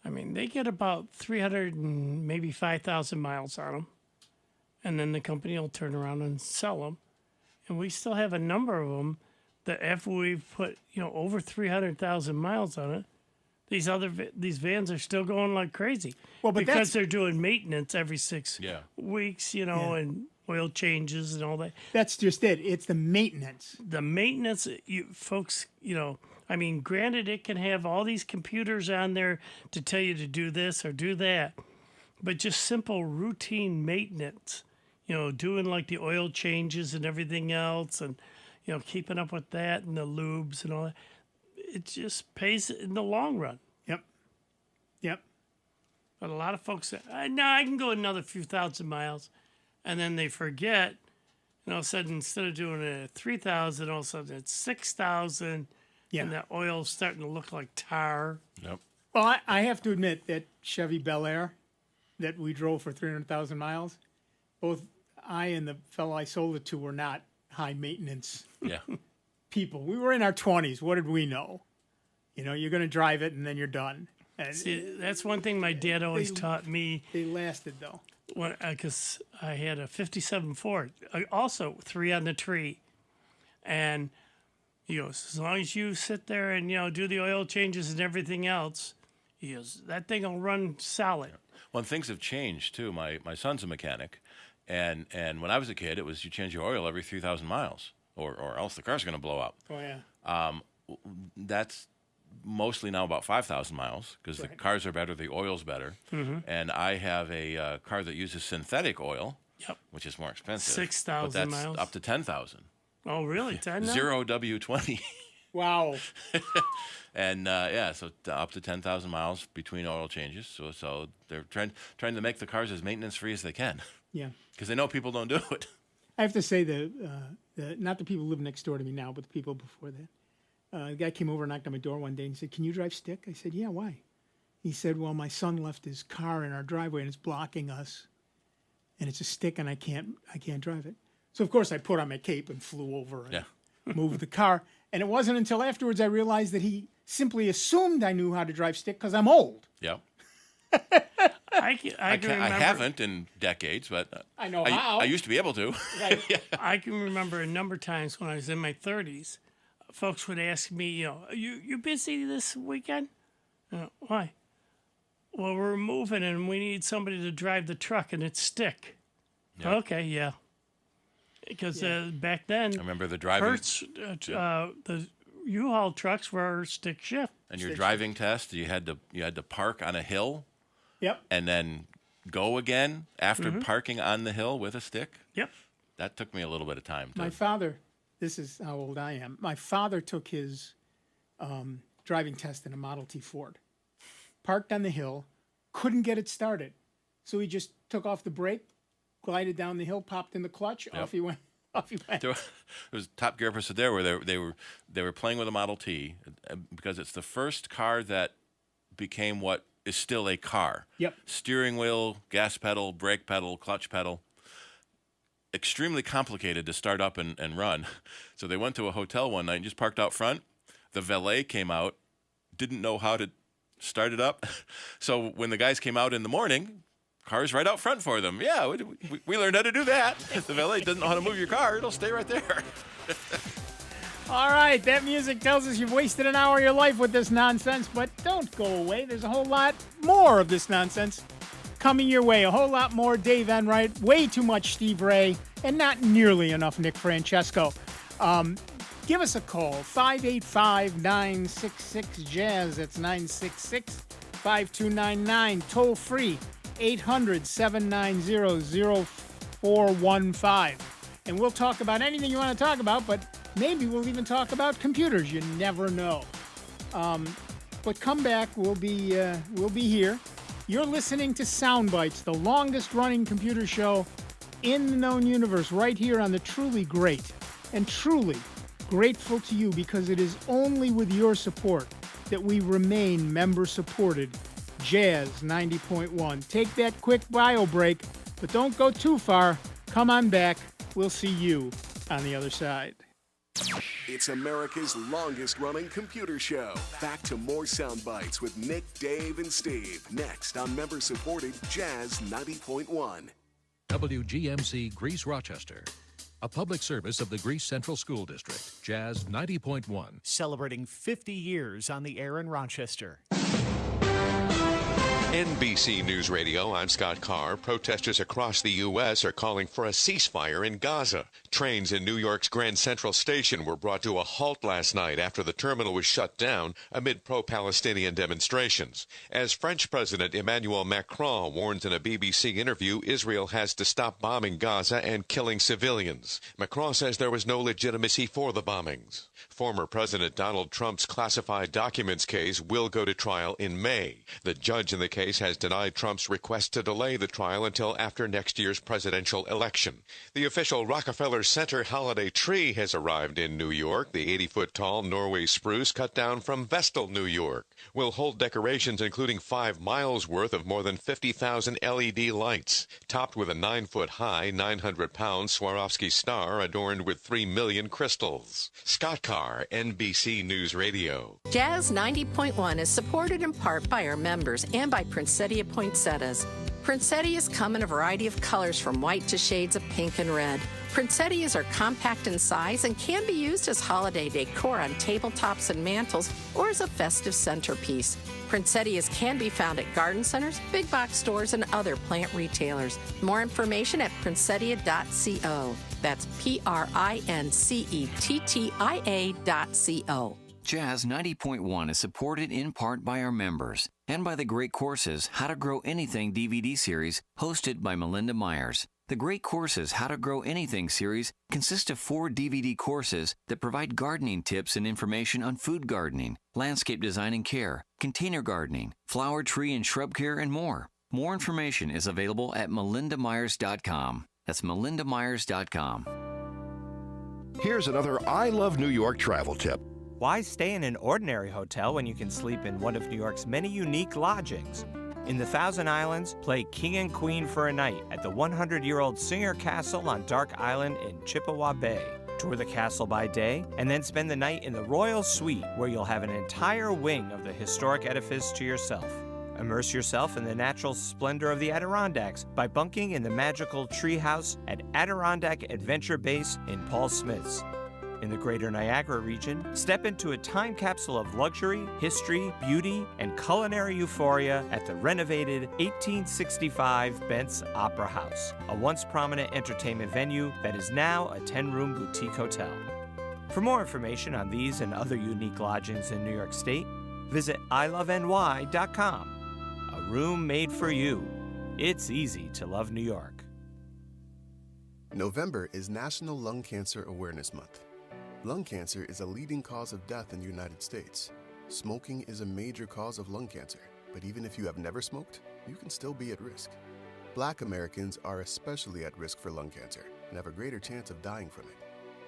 I mean, they get about 300 and maybe 5,000 miles on them. And then the company will turn around and sell them. And we still have a number of them that after we've put, over 300,000 miles on it, these vans are still going like crazy. Well, but because they're doing maintenance every 6 Yeah. weeks, and oil changes and all that. That's just it. It's the maintenance. The maintenance, folks, I mean, granted, it can have all these computers on there to tell you to do this or do that, but just simple routine maintenance, doing like the oil changes and everything else, and keeping up with that and the lubes and all that, it just pays in the long run. Yep. But a lot of folks say, no, I can go another few thousand miles, and then they forget, and all of a sudden, instead of doing it at 3,000, all of a sudden it's 6,000. Yeah. And that oil's starting to look like tar. Yep. Well, I have to admit that Chevy Bel Air that we drove for 300,000 miles, both I and the fellow I sold it to were not high maintenance people. We were in our 20s. What did we know? You're going to drive it and then you're done. And see, that's one thing my dad always taught me. They lasted, though. Because I had a 57 Ford, also 3 on the tree. And he goes, as long as you sit there and, do the oil changes and everything else, he goes, that thing will run solid. Well, things have changed, too. My son's a mechanic, and when I was a kid, it was you change your oil every 3,000 miles, or else the car's going to blow up. Oh, yeah. That's mostly now about 5,000 miles, because the cars are better, the oil's better. Mm-hmm. And I have a car that uses synthetic oil, which is more expensive. 6,000 but that's miles. up to 10,000. Oh, really? 10 now? 0 W20. Wow. And so up to 10,000 miles between oil changes. So they're trying to make the cars as maintenance free as they can. Yeah. Because they know people don't do it. I have to say not the people who live next door to me now, but the people before that. The guy came over and knocked on my door one day and he said, "Can you drive stick?" I said, "Yeah, why?" He said, "Well, my son left his car in our driveway and it's blocking us, and it's a stick and I can't drive it." So of course I put on my cape and flew over and moved the car. And it wasn't until afterwards I realized that he simply assumed I knew how to drive stick because I'm old. Yeah. I haven't in decades, but I know how. I used to be able to. Right. I can remember a number of times when I was in my 30s, folks would ask me, you busy this weekend? Why? Well, we're moving and we need somebody to drive the truck and it's stick. Yeah. Okay, yeah. Because back then, I remember the driving. The U-Haul trucks were stick shift. And your driving test, you had to park on a hill. Yep. And then go again after parking on the hill with a stick. Yep. That took me a little bit of time. My father, this is how old I am. My father took his driving test in a Model T Ford, parked on the hill, couldn't get it started, so he just took off the brake, glided down the hill, popped in the clutch, off he went. There was Top Gear episode there where they were playing with a Model T because it's the first car that became what is still a car. Yep. Steering wheel, gas pedal, brake pedal, clutch pedal. Extremely complicated to start up and run. So they went to a hotel one night and just parked out front. The valet came out, didn't know how to start it up. So when the guys came out in the morning, car's right out front for them. Yeah, we learned how to do that. If the valet doesn't know how to move your car, it'll stay right there. All right, that music tells us you've wasted an hour of your life with this nonsense, but don't go away. There's a whole lot more of this nonsense coming your way. A whole lot more Dave Enright, way too much Steve Ray, and not nearly enough Nick Francesco. Give us a call, 585-966-JAZZ. That's 966-5299. Toll free, 800-790-0415. And we'll talk about anything you want to talk about, but maybe we'll even talk about computers. You never know. But come back. We'll be here. You're listening to Sound Bytes, the longest-running computer show in the known universe, right here on the Truly Great. And truly grateful to you because it is only with your support that we remain member-supported. Jazz 90.1. Take that quick bio break, but don't go too far. Come on back. We'll see you on the other side. It's America's longest-running computer show. Back to more sound bites with Nick, Dave, and Steve. Next on member-supported Jazz 90.1. WGMC Greece Rochester. A public service of the Greece Central School District. Jazz 90.1. Celebrating 50 years on the air in Rochester. NBC News Radio, I'm Scott Carr. Protesters across the U.S. are calling for a ceasefire in Gaza. Trains in New York's Grand Central Station were brought to a halt last night after the terminal was shut down amid pro-Palestinian demonstrations. As French President Emmanuel Macron warns in a BBC interview, Israel has to stop bombing Gaza and killing civilians. Macron says there was no legitimacy for the bombings. Former President Donald Trump's classified documents case will go to trial in May. The judge in the case has denied Trump's request to delay the trial until after next year's presidential election. The official Rockefeller Center holiday tree has arrived in New York. The 80-foot-tall Norway spruce cut down from Vestal, New York, will hold decorations including 5 miles worth of more than 50,000 LED lights, topped with a 9-foot-high, 900-pound Swarovski star adorned with 3 million crystals. Scott Carr, NBC News Radio. Jazz 90.1 is supported in part by our members and by Poinsettia Poinsettias. Poinsettias come in a variety of colors from white to shades of pink and red. Poinsettias are compact in size and can be used as holiday decor on tabletops and mantels or as a festive centerpiece. Poinsettias can be found at garden centers, big box stores, and other plant retailers. More information at poinsettia.co. That's PRINCETTIA.co. Jazz 90.1 is supported in part by our members and by the Great Courses How to Grow Anything DVD series hosted by Melinda Myers. The Great Courses How to Grow Anything series consists of 4 DVD courses that provide gardening tips and information on food gardening, landscape design and care, container gardening, flower, tree, and shrub care, and more. More information is available at melindamyers.com. That's melindamyers.com. Here's another I Love New York travel tip. Why stay in an ordinary hotel when you can sleep in one of New York's many unique lodgings? In the Thousand Islands, play King and Queen for a night at the 100-year-old Singer Castle on Dark Island in Chippewa Bay. Tour the castle by day, and then spend the night in the Royal Suite, where you'll have an entire wing of the historic edifice to yourself. Immerse yourself in the natural splendor of the Adirondacks by bunking in the magical treehouse at Adirondack Adventure Base in Paul Smiths. In the greater Niagara region, step into a time capsule of luxury, history, beauty, and culinary euphoria at the renovated 1865 Bent's Opera House, a once prominent entertainment venue that is now a 10-room boutique hotel. For more information on these and other unique lodgings in New York State, visit iloveny.com. A room made for you. It's easy to love New York. November is National Lung Cancer Awareness Month. Lung cancer is a leading cause of death in the United States. Smoking is a major cause of lung cancer, but even if you have never smoked, you can still be at risk. Black Americans are especially at risk for lung cancer and have a greater chance of dying from it.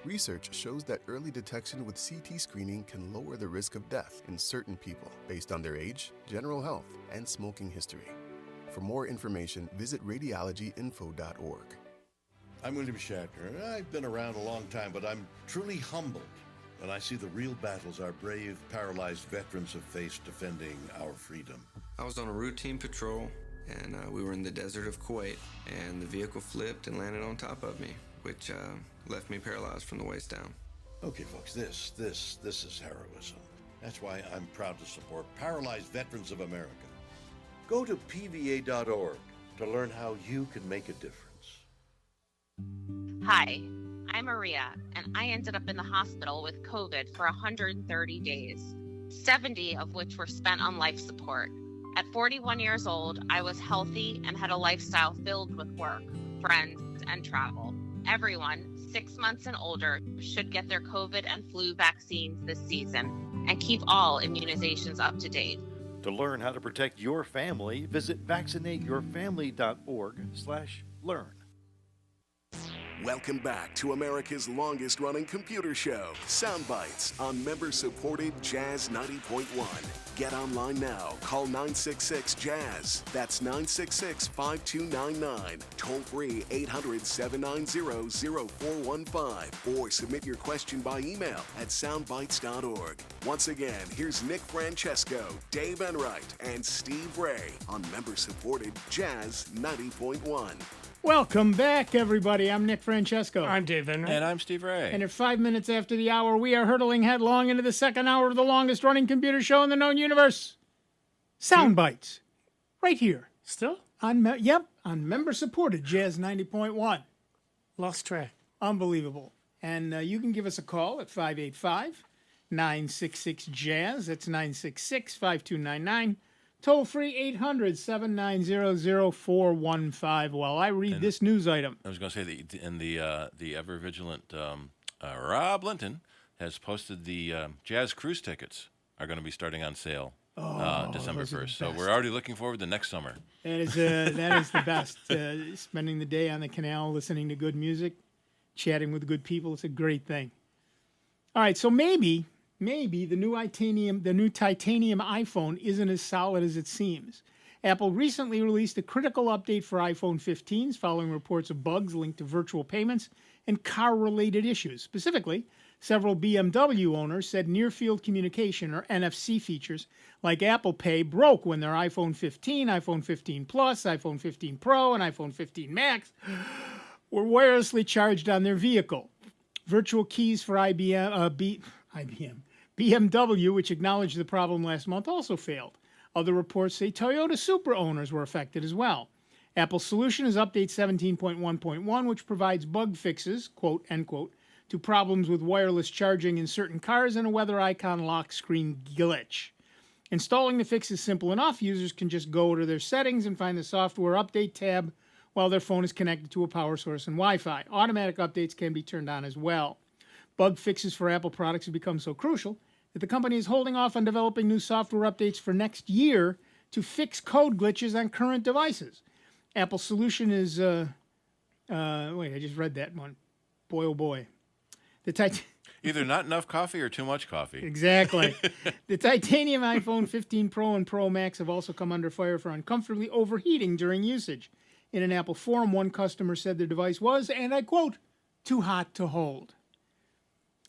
Research shows that early detection with CT screening can lower the risk of death in certain people based on their age, general health, and smoking history. For more information, visit radiologyinfo.org. I'm William Shatner. I've been around a long time, but I'm truly humbled when I see the real battles our brave, paralyzed veterans have faced defending our freedom. I was on a routine patrol, and we were in the desert of Kuwait, and the vehicle flipped and landed on top of me, which left me paralyzed from the waist down. Okay, folks, this is heroism. That's why I'm proud to support Paralyzed Veterans of America. Go to pva.org to learn how you can make a difference. Hi, I'm Maria, and I ended up in the hospital with COVID for 130 days, 70 of which were spent on life support. At 41 years old, I was healthy and had a lifestyle filled with work, friends, and travel. Everyone 6 months and older should get their COVID and flu vaccines this season and keep all immunizations up to date. To learn how to protect your family, visit vaccinateyourfamily.org/learn. Welcome back to America's longest-running computer show, Sound Bytes, on member-supported Jazz 90.1. Get online now. Call 966-JAZZ. That's 966-5299. Toll-free 800-790-0415. Or submit your question by email at soundbytes.org. Once again, here's Nick Francesco, Dave Enright, and Steve Ray on member-supported Jazz 90.1. Welcome back, everybody. I'm Nick Francesco. I'm Dave Enright. And I'm Steve Ray. And at 5 minutes after the hour, we are hurtling headlong into the second hour of the longest-running computer show in the known universe, Sound Bytes, right here. Still? On member-supported Jazz 90.1. Lost track. Unbelievable. And you can give us a call at 585-966-JAZZ. That's 966-5299. Toll-free 800-790-0415 while I read this news item. I was going to say, the ever-vigilant Rob Linton has posted the Jazz cruise tickets are going to be starting on sale December 1st. So we're already looking forward to next summer. That is the best. Spending the day on the canal, listening to good music, chatting with good people. It's a great thing. All right, so maybe the new titanium iPhone isn't as solid as it seems. Apple recently released a critical update for iPhone 15s following reports of bugs linked to virtual payments and car-related issues. Specifically, several BMW owners said near-field communication, or NFC features, like Apple Pay, broke when their iPhone 15, iPhone 15 Plus, iPhone 15 Pro, and iPhone 15 Max were wirelessly charged on their vehicle. Virtual keys for BMW, which acknowledged the problem last month, also failed. Other reports say Toyota Supra owners were affected as well. Apple's solution is Update 17.1.1, which provides bug fixes, quote, end quote, to problems with wireless charging in certain cars and a weather icon lock screen glitch. Installing the fix is simple enough. Users can just go to their settings and find the software update tab while their phone is connected to a power source and Wi-Fi. Automatic updates can be turned on as well. Bug fixes for Apple products have become so crucial that the company is holding off on developing new software updates for next year to fix code glitches on current devices. Apple's solution is, wait, I just read that one. Boy, oh boy. Either not enough coffee or too much coffee. Exactly. The titanium iPhone 15 Pro and Pro Max have also come under fire for uncomfortably overheating during usage. In an Apple forum, one customer said their device was, and I quote, too hot to hold.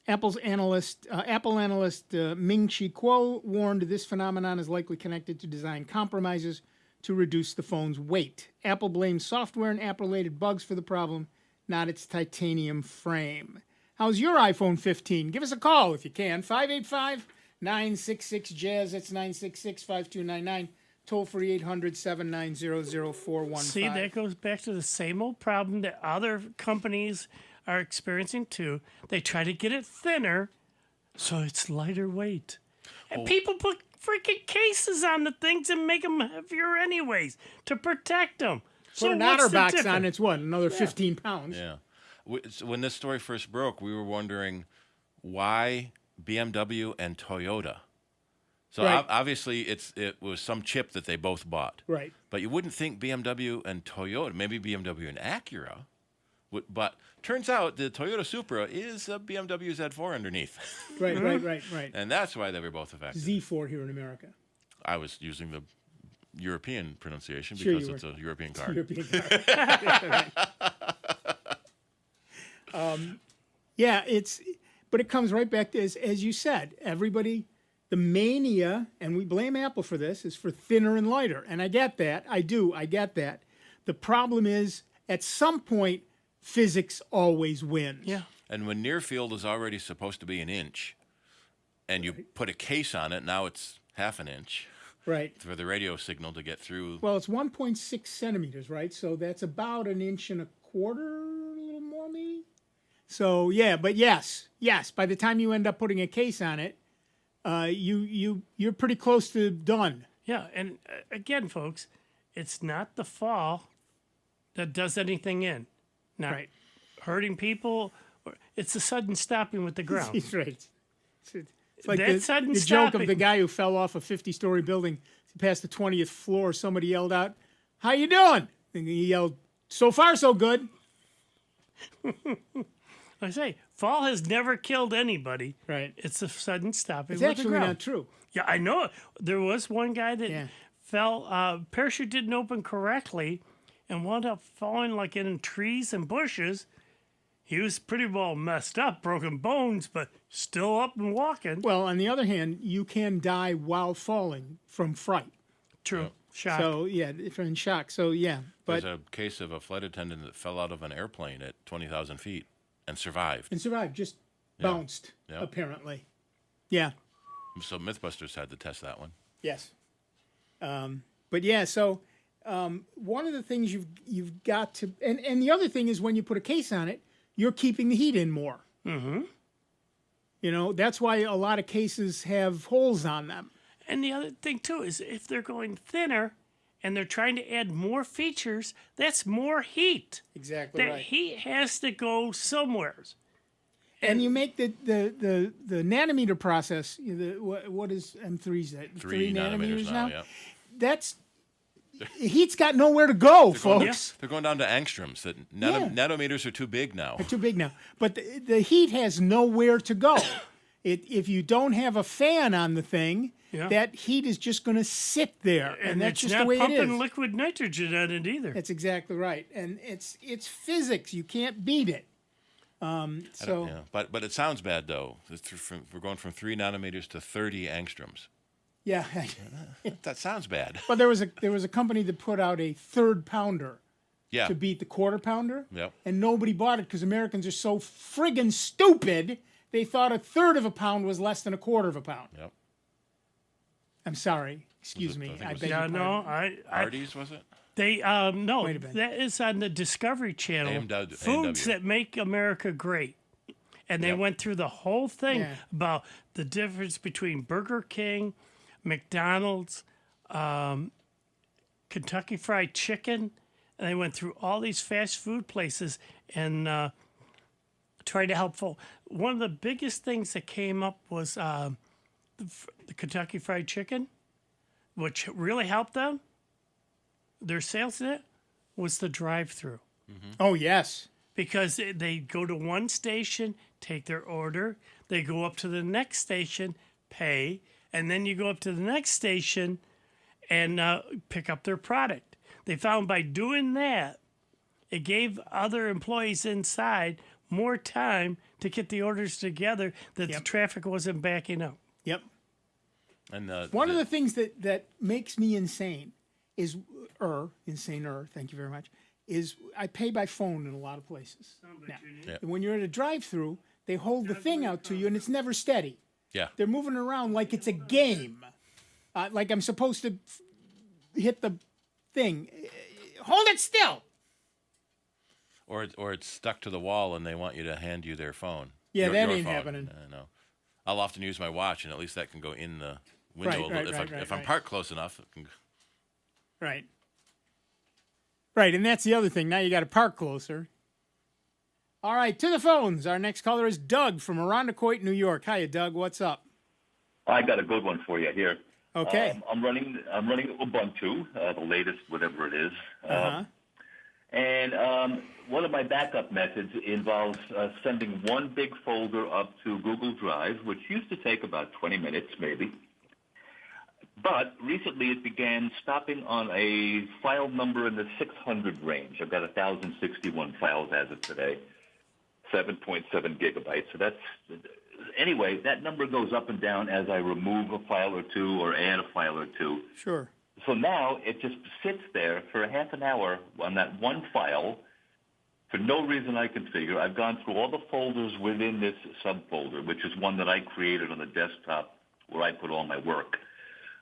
Apple analyst Ming-Chi Kuo warned this phenomenon is likely connected to design compromises to reduce the phone's weight. Apple blames software and app-related bugs for the problem, not its titanium frame. How's your iPhone 15? Give us a call if you can. 585-966-JAZZ. That's 966-5299. Toll-free 800-790-0415. See, that goes back to the same old problem that other companies are experiencing too. They try to get it thinner so it's lighter weight. And people put freaking cases on the things and make them heavier anyways to protect them. Put an OtterBox on, it's what, another 15 pounds? Yeah. When this story first broke, we were wondering why BMW and Toyota. So obviously it was some chip that they both bought. Right. But you wouldn't think BMW and Toyota, maybe BMW and Acura, but turns out the Toyota Supra is a BMW Z4 underneath. Right. And that's why they were both affected. Z4 here in America. I was using the European pronunciation because it's a European car. But it comes right back to, as you said, everybody, the mania, and we blame Apple for this, is for thinner and lighter. And I get that. I get that. The problem is, at some point, physics always wins. Yeah. And when near field is already supposed to be an inch, and you put a case on it, now it's half an inch. Right. For the radio signal to get through. Well, it's 1.6 centimeters, right? So that's about an inch and a quarter, a little more maybe. So, yeah, but yes, by the time you end up putting a case on it, you're pretty close to done. Yeah, and again, folks, it's not the fall that does anything in. Not hurting people. It's the sudden stopping with the ground. He's right. It's like the joke of the guy who fell off a 50-story building past the 20th floor. Somebody yelled out, "How you doing?" And he yelled, "So far, so good." I say, fall has never killed anybody. Right. It's a sudden stopping. It's with actually the ground. not true. Yeah, I know. There was one guy that fell, parachute didn't open correctly and wound up falling like in trees and bushes. He was pretty well messed up, broken bones, but still up and walking. Well, on the other hand, you can die while falling from fright. True. Shock. So, yeah, from shock. So, yeah. But There's a case of a flight attendant that fell out of an airplane at 20,000 feet and survived. just bounced, Yeah. apparently. Yeah. So Mythbusters had to test that one. Yes. But yeah, so one of the things you've got to, and the other thing is when you put a case on it, you're keeping the heat in more. Mm-hmm. You know, that's why a lot of cases have holes on them. And the other thing, too, is if they're going thinner and they're trying to add more features, that's more heat. Exactly that right. heat has to go somewhere. And you make the nanometer process, what is M3's that? 3 nanometers now, yeah. That's, heat's got nowhere to go, folks. They're going down to angstroms. That nanometers are too big now. They're too big now. But the heat has nowhere to go. If you don't have a fan on the thing, that heat is just going to sit there, and that's just the way it is. It's not pumping liquid nitrogen on it either. That's exactly right, and it's physics. You can't beat it. But it sounds bad though. We're going from 3 nanometers to 30 angstroms. Yeah, that sounds bad. But there was a company that put out a third pounder. Yeah. To beat the quarter pounder. Yep. And nobody bought it because Americans are so friggin' stupid. They thought a third of a pound was less than a quarter of a pound. Yep. I'm sorry. Excuse me. I beg your pardon. Hardee's, was it? They no, that is on the Discovery Channel. Foods that make America great, and they went through the whole thing about the difference between Burger King, McDonald's, Kentucky Fried Chicken, and they went through all these fast food places and tried to help. One of the biggest things that came up was the Kentucky Fried Chicken, which really helped them. Their sales in it was the drive-through. Mm-hmm. Oh, yes. Because they go to one station, take their order, they go up to the next station, pay, and then you go up to the next station and pick up their product. They found by doing that, it gave other employees inside more time to get the orders together, that the traffic wasn't backing up. Yep. And one of the things that makes me insane is insaner, thank you very much, is I pay by phone in a lot of places. Now, when you're at a drive-through, they hold the thing out to you and it's never steady. Yeah. They're moving around like it's a game. Like I'm supposed to hit the thing. Hold it still. Or it's stuck to the wall and they want you to hand you their phone. Yeah, that ain't phone. happening. I know. I'll often use my watch, and at least that can go in the window. If I'm parked close enough, it can. Right. Right, and that's the other thing. Now you got to park closer. All right, to the phones. Our next caller is Doug from Irondequoit, New York. Hiya, Doug. What's up? I got a good one for you here. Okay. I'm running Ubuntu, the latest, whatever it is. And one of my backup methods involves sending one big folder up to Google Drive, which used to take about 20 minutes, maybe. But recently it began stopping on a file number in the 600 range. I've got 1,061 files as of today, 7.7 gigabytes. So that's, anyway, that number goes up and down as I remove a file or two or add a file or two. Sure. So now it just sits there for a half an hour on that one file for no reason I can figure. I've gone through all the folders within this subfolder, which is one that I created on the desktop where I put all my work.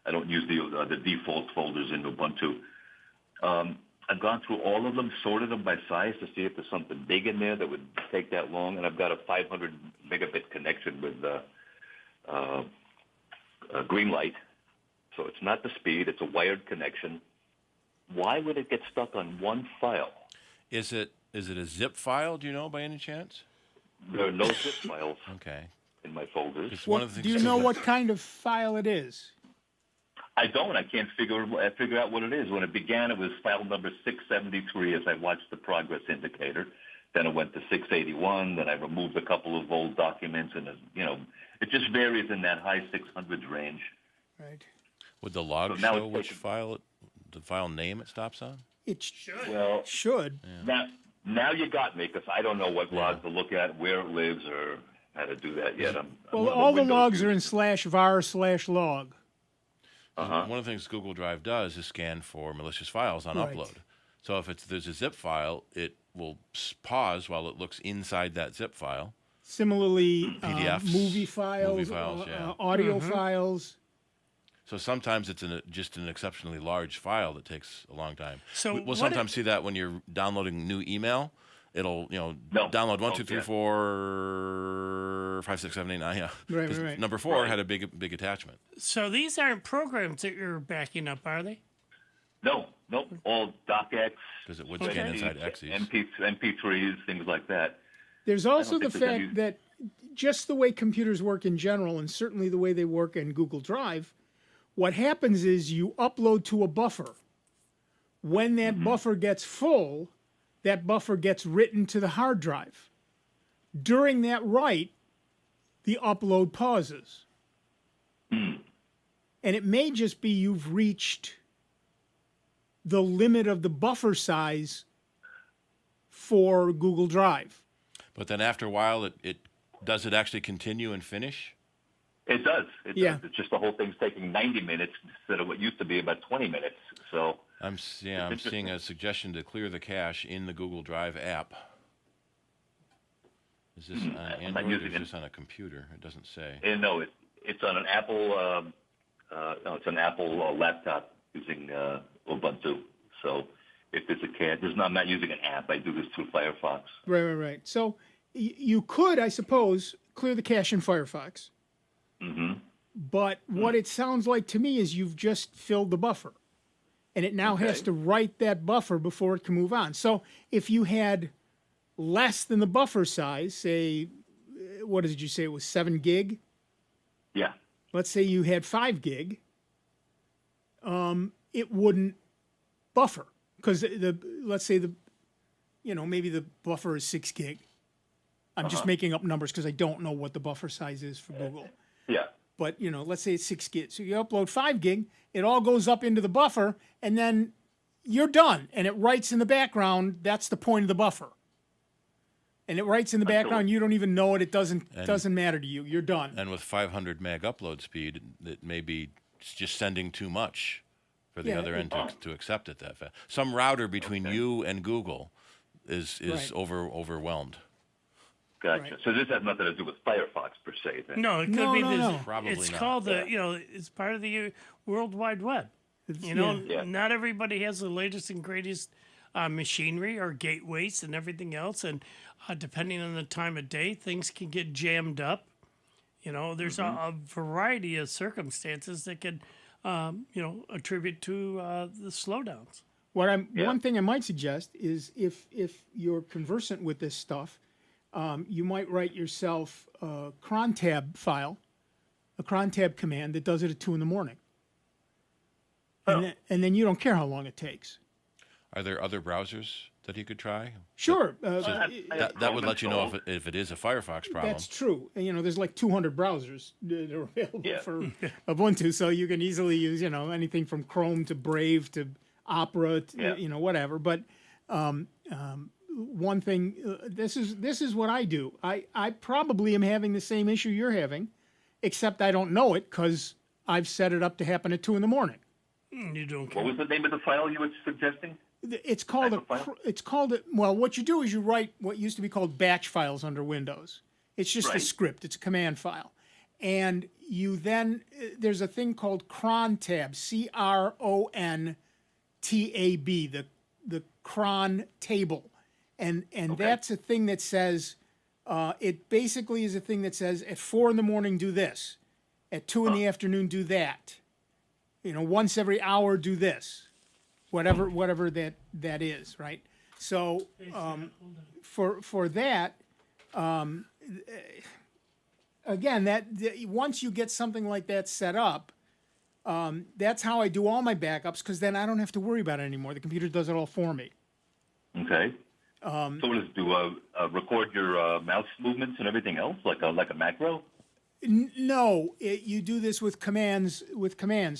I don't use the default folders in Ubuntu. I've gone through all of them, sorted them by size to see if there's something big in there that would take that long, and I've got a 500 megabit connection with Greenlight. So it's not the speed, it's a wired connection. Why would it get stuck on one file? Is it a zip file, do you know, by any chance? There are no zip files in my folders. Do you know what kind of file it is? I don't. I can't figure out what it is. When it began, it was file number 673 as I watched the progress indicator. Then it went to 681. Then I removed a couple of old documents, and it just varies in that high 600s range. Right. Would the log now show which file, the file name it stops on? It should. Well, should. Now you got me, because I don't know what log to look at, where it lives, or how to do that yet. Well, all the logs are in /var/log. One of the things Google Drive does is scan for malicious files on Right. upload. So if there's a zip file, it will pause while it looks inside that zip file. Similarly, PDFs, movie files, audio files. So sometimes it's just an exceptionally large file that takes a long time. So we'll sometimes see that when you're downloading new email. It'll download 1, 2, 3, 4, 5, 6, 7, 8, 9. Yeah. Right. Number 4 had a big attachment. So these aren't programs that you're backing up, are they? No, all DocX. Because it would scan inside X's. MP3s, things like that. There's also the fact that just the way computers work in general, and certainly the way they work in Google Drive, what happens is you upload to a buffer. When that buffer gets full, that buffer gets written to the hard drive. During that write, the upload pauses. And it may just be you've reached the limit of the buffer size for Google Drive. But then after a while, does it actually continue and finish? It does. It does. It's just the whole thing's taking 90 minutes instead of what used to be about 20 minutes. So I'm seeing a suggestion to clear the cache in the Google Drive app. Is this on Android or is this on a computer? It doesn't say. No, it's on an Apple. It's an Apple laptop using Ubuntu. So if there's a cache, I'm not using an app. I do this through Firefox. Right. So you could, I suppose, clear the cache in Firefox. But what it sounds like to me is you've just filled the buffer. And it now has to write that buffer before it can move on. So if you had less than the buffer size, say, what did you say? It was 7 gig? Yeah. Let's say you had 5 gig. It wouldn't buffer. Because let's say maybe the buffer is 6 gig. I'm just making up numbers because I don't know what the buffer size is for Google. Yeah. But, let's say it's 6 gig. So you upload 5 gig, it all goes up into the buffer, and then you're done. And it writes in the background, that's the point of the buffer. And it writes in the background, you don't even know it. It doesn't matter to you. You're done. And with 500 meg upload speed, it may be just sending too much for the other end to accept it that fast. Some router between you and Google is overwhelmed. Gotcha. Right. So this has nothing to do with Firefox per se, then? No, it could be this. No. Probably it's not. called it's part of the World Wide Web. Not everybody has the latest and greatest machinery or gateways and everything else, and depending on the time of day, things can get jammed up. There's a variety of circumstances that could, attribute to the slowdowns. One thing I might suggest is if you're conversant with this stuff, you might write yourself a cron tab file, a cron tab command that does it at 2 a.m. And then you don't care how long it takes. Are there other browsers that you could try? Sure. That would let you know if it is a Firefox problem. That's true. There's like 200 browsers that are available for Ubuntu, so you can easily use, anything from Chrome to Brave to Opera, to, whatever. But one thing, this is what I do. I probably am having the same issue you're having, except I don't know it because I've set it up to happen at 2 a.m. You don't care. What was the name of the file you were suggesting? It's called what you do is you write what used to be called batch files under Windows. It's just a script. It's a command file. And you then, there's a thing called cron tab, CRONTAB, the cron table. And that's a thing that says, it basically is a thing that says at 4 a.m. do this. At 2 p.m. do that. Once every hour do this. Whatever that is, right? So for that, again, once you get something like that set up, that's how I do all my backups because then I don't have to worry about it anymore. The computer does it all for me. Okay. So what does it do? Record your mouse movements and everything else, like a macro? No, you do this with commands.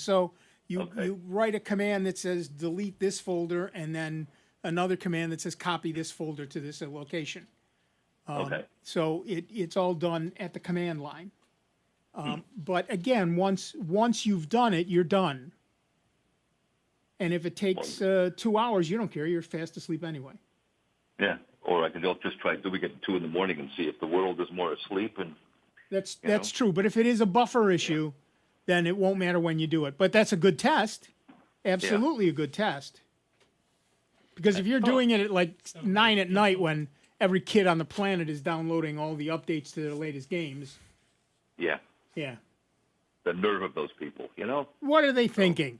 So you write a command that says delete this folder, and then another command that says copy this folder to this location. So it's all done at the command line. But again, once you've done it, you're done. And if it takes 2 hours, you don't care. You're fast asleep anyway. Yeah, or I can just try doing it at 2 in the morning and see if the world is more asleep. And that's true. But if it is a buffer issue, then it won't matter when you do it. But that's a good test. Absolutely a good test. Because if you're doing it at like 9 at night when every kid on the planet is downloading all the updates to their latest games. Yeah. Yeah. The nerve of those people, What are they thinking?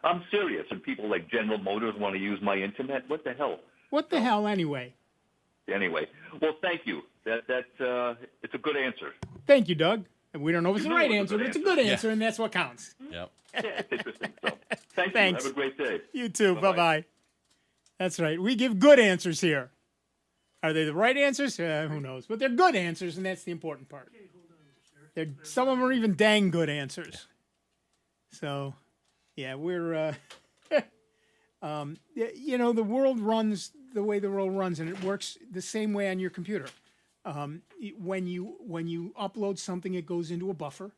I'm serious. And people like General Motors want to use my internet. What the hell? What the hell anyway? Anyway, well, thank you. It's a good answer. Thank you, Doug. And we don't know if it's the right answer, but it's a good answer, and that's what counts. Yep. Yeah, it's interesting. So, thanks. Thanks. Have a great day. You too. Bye-bye. That's right. We give good answers here. Are they the right answers? Who knows? But they're good answers, and that's the important part. Some of them are even dang good answers. So, yeah, we're... the world runs the way the world runs, and it works the same way on your computer. When you upload something, it goes into a buffer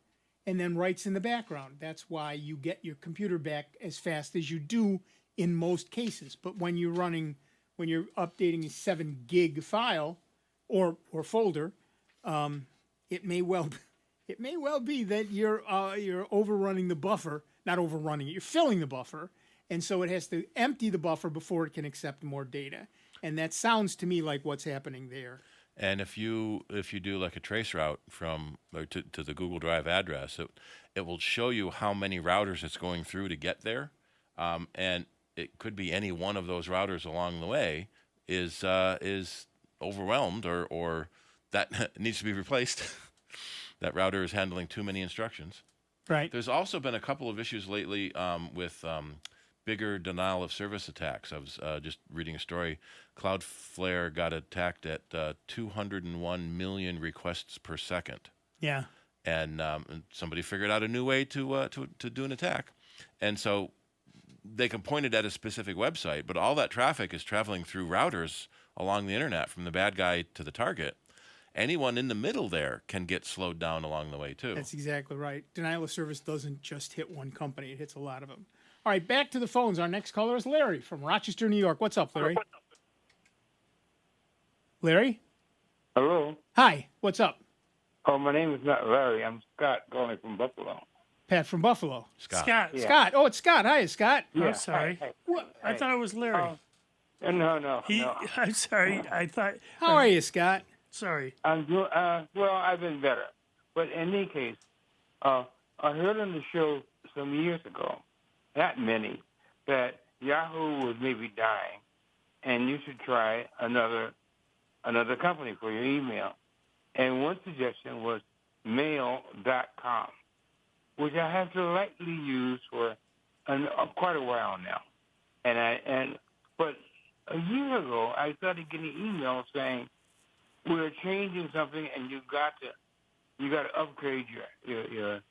and then writes in the background. That's why you get your computer back as fast as you do in most cases. But when you're updating a 7 gig file or folder, it may well be that you're overrunning the buffer, not overrunning it. You're filling the buffer. And so it has to empty the buffer before it can accept more data. And that sounds to me like what's happening there. And if you do like a trace route to the Google Drive address, it will show you how many routers it's going through to get there. And it could be any one of those routers along the way is overwhelmed or that needs to be replaced. That router is handling too many instructions. Right. There's also been a couple of issues lately with bigger denial of service attacks. I was just reading a story. Cloudflare got attacked at 201 million requests per second. Yeah. And somebody figured out a new way to do an attack. And so they can point it at a specific website, but all that traffic is traveling through routers along the internet from the bad guy to the target. Anyone in the middle there can get slowed down along the way, too. That's exactly right. Denial of service doesn't just hit one company. It hits a lot of them. All right, back to the phones. Our next caller is Larry from Rochester, New York. What's up, Larry? Larry? Hello. Hi. What's up? Oh, my name is not Larry. I'm Scott calling from Buffalo. Pat from Buffalo. Scott. Yeah. Scott. Oh, it's Scott. Hi, Scott. Yeah. I'm sorry. I thought it was Larry. No. I'm sorry. I thought. How are you, Scott? Sorry. I'm doing, well, I've been better. But in any case, I heard on the show some years ago, not many, that Yahoo was maybe dying, and you should try another company for your email. And one suggestion was mail.com, which I have lightly used for quite a while now. But a year ago, I started getting emails saying, we're changing something, and you got to upgrade your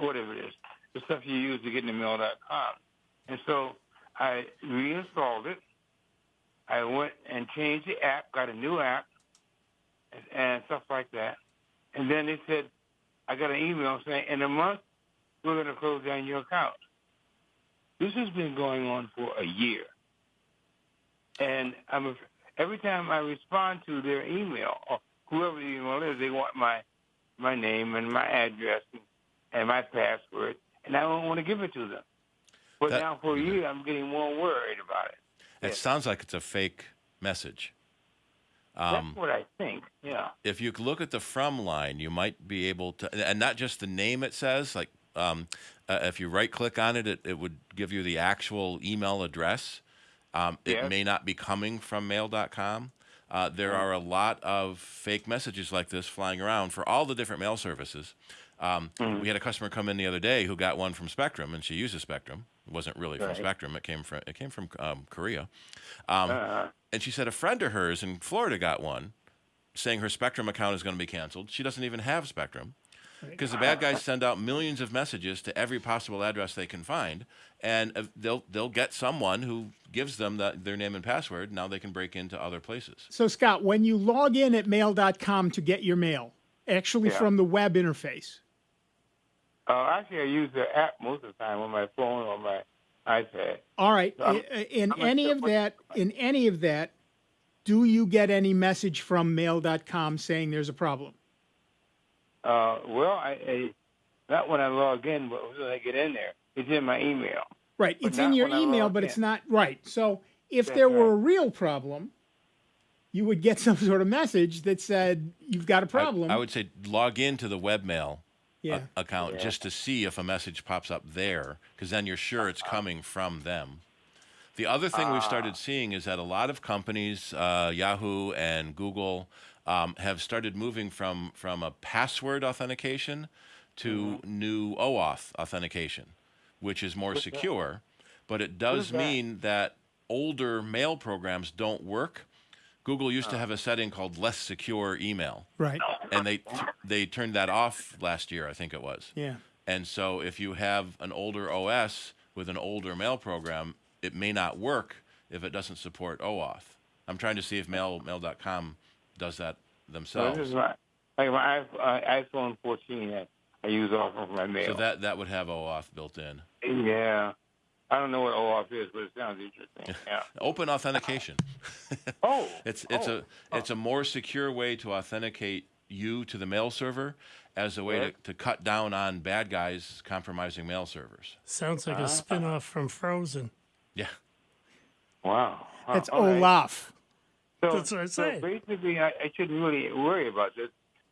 whatever it is, the stuff you use to get into mail.com. And so I reinstalled it. I went and changed the app, got a new app, and stuff like that. And then they said, I got an email saying, in a month, we're going to close down your account. This has been going on for a year. And every time I respond to their email, or whoever the email is, they want my name and my address and my password, and I don't want to give it to them. But now for a year, I'm getting more worried about it. It sounds like it's a fake message. That's what I think, yeah. If you look at the from line, you might be able to, and not just the name it says, like if you right-click on it, it would give you the actual email address. It may not be coming from mail.com. There are a lot of fake messages like this flying around for all the different mail services. We had a customer come in the other day who got one from Spectrum, and she uses Spectrum, It wasn't really from Right. Spectrum. It came from Korea. And she said a friend of hers in Florida got one, saying her Spectrum account is going to be canceled. She doesn't even have Spectrum because the bad guys send out millions of messages to every possible address they can find, and they'll get someone who gives them their name and password. Now they can break into other places. So, Scott, when you log in at mail.com to get your mail, actually Yeah. from the web interface, Actually, I use the app most of the time on my phone or my iPad. all right, So I'm in not any sure of what- that, do you get any message from mail.com saying there's a problem? Well, I not when I log in, but when I get in there, it's in my email. Right, But it's in not your when I email, log but in. it's not right. So if That's there were right. a real problem, you would get some sort of message that said you've got a problem. I would say log into the webmail Yeah. account Yeah. just to see if a message pops up there, because then you're sure it's coming from them. The other thing we've started seeing is that a lot of companies, Yahoo and Google, have started moving from a password authentication to new OAuth authentication, which is more secure, but it does mean that older mail programs don't work. Google used to have a setting called less secure email. Right. And they turned that off last year, I think it was. Yeah. And so if you have an older OS with an older mail program, it may not work if it doesn't support OAuth. I'm trying to see if mail.com does that So themselves. this is my iPhone 14 that I use often for my mail. So that would have OAuth built in. Yeah. I don't know what OAuth is, but it sounds interesting. Yeah. Open authentication. Oh. It's a more secure way to authenticate you to the mail server as a way to cut down on bad guys compromising mail servers. Sounds like a spin-off from Frozen. Yeah. Wow. That's All right. Olaf. So, That's what I say. So basically, I shouldn't really worry about this.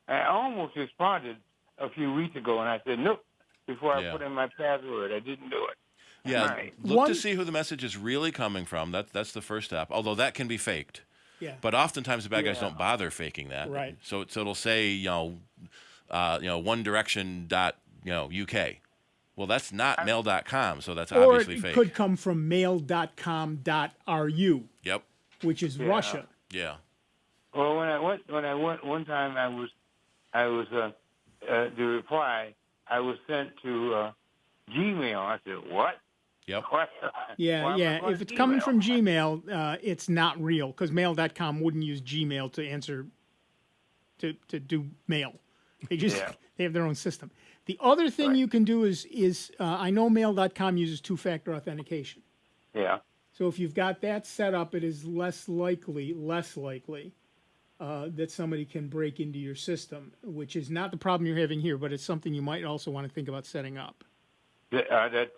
I almost responded a few weeks ago, and I said, nope, before I put in my password. I didn't do it. Yeah, Right. look to see who the message is really coming from. That's the first step, although that can be faked. Yeah. But oftentimes the bad guys don't bother faking that. Right. So it'll say, one direction UK. Well, that's not mail.com, so that's Or obviously it fake. could come from mail.com.ru, Yep. which is Russia. Yeah. Well, when I went one time, I was the reply I was sent to Gmail. I said, what? Yep. What? Yeah, Why am I yeah. going If it's to coming Gmail? from Gmail, it's not real because mail.com wouldn't use Gmail to answer to do mail. They just they have their own system. The other thing you can do is I know mail.com uses two-factor authentication. Yeah. So if you've got that set up, it is less likely that somebody can break into your system, which is not the problem you're having here, but it's something you might also want to think about setting up. That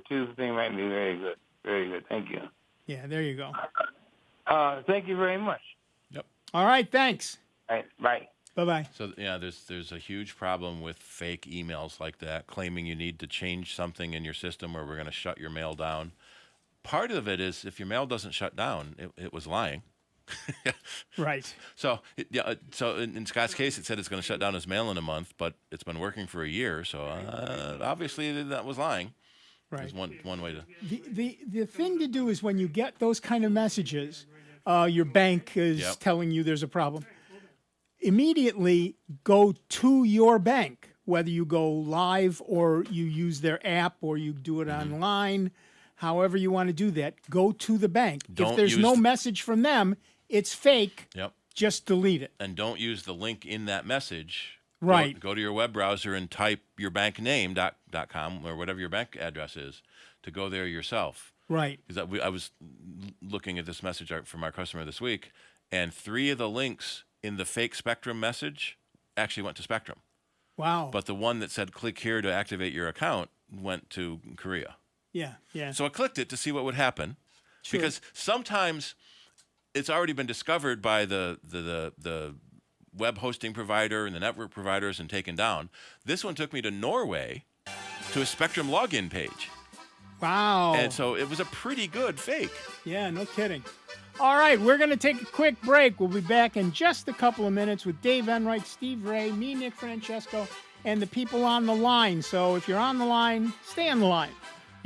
two thing might be very good. Very good. Thank you. Yeah, there you go. Thank you very much. Yep. All right, thanks. All right, bye. Bye-bye. So yeah, there's a huge problem with fake emails like that, claiming you need to change something in your system or we're going to shut your mail down. Part of it is if your mail doesn't shut down, it was lying. Right. So so in Scott's case, it said it's going to shut down his mail in a month, but it's been working for a year. So obviously that was lying. Right. There's one way to. The thing to do is when you get those kind of messages, your bank is telling you there's a problem. Immediately go to your bank, whether you go live or you use their app or you do it online, however you want to do that. Go to the bank. Don't if there's use no the- message from them, it's fake. Yep. Just delete it. And don't use the link in that message. Right. Go to your web browser and type your bankname.com or whatever your bank address is to go there yourself. Right. Because I was looking at this message from our customer this week, and 3 of the links in the fake Spectrum message actually went to Spectrum. Wow. But the one that said click here to activate your account went to Korea. Yeah, yeah. So I clicked it to see what would happen. Sure. Because sometimes it's already been discovered by the web hosting provider and the network providers and taken down. This one took me to Norway to a Spectrum login page. Wow. And so it was a pretty good fake. Yeah, no kidding. All right, we're going to take a quick break. We'll be back in just a couple of minutes with Dave Enright, Steve Ray, me, Nick Francesco, and the people on the line. So if you're on the line, stay on the line.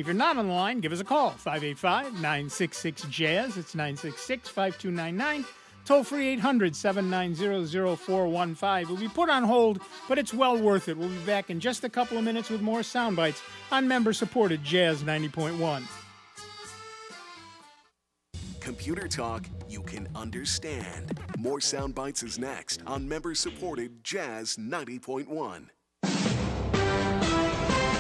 If you're not on the line, give us a call, 585-966-JAZZ. It's 966-5299. Toll free 800-790-0415. We'll be put on hold, but it's well worth it. We'll be back in just a couple of minutes with more sound bites on member-supported Jazz 90.1. Computer talk you can understand. More sound bites is next on member-supported Jazz 90.1.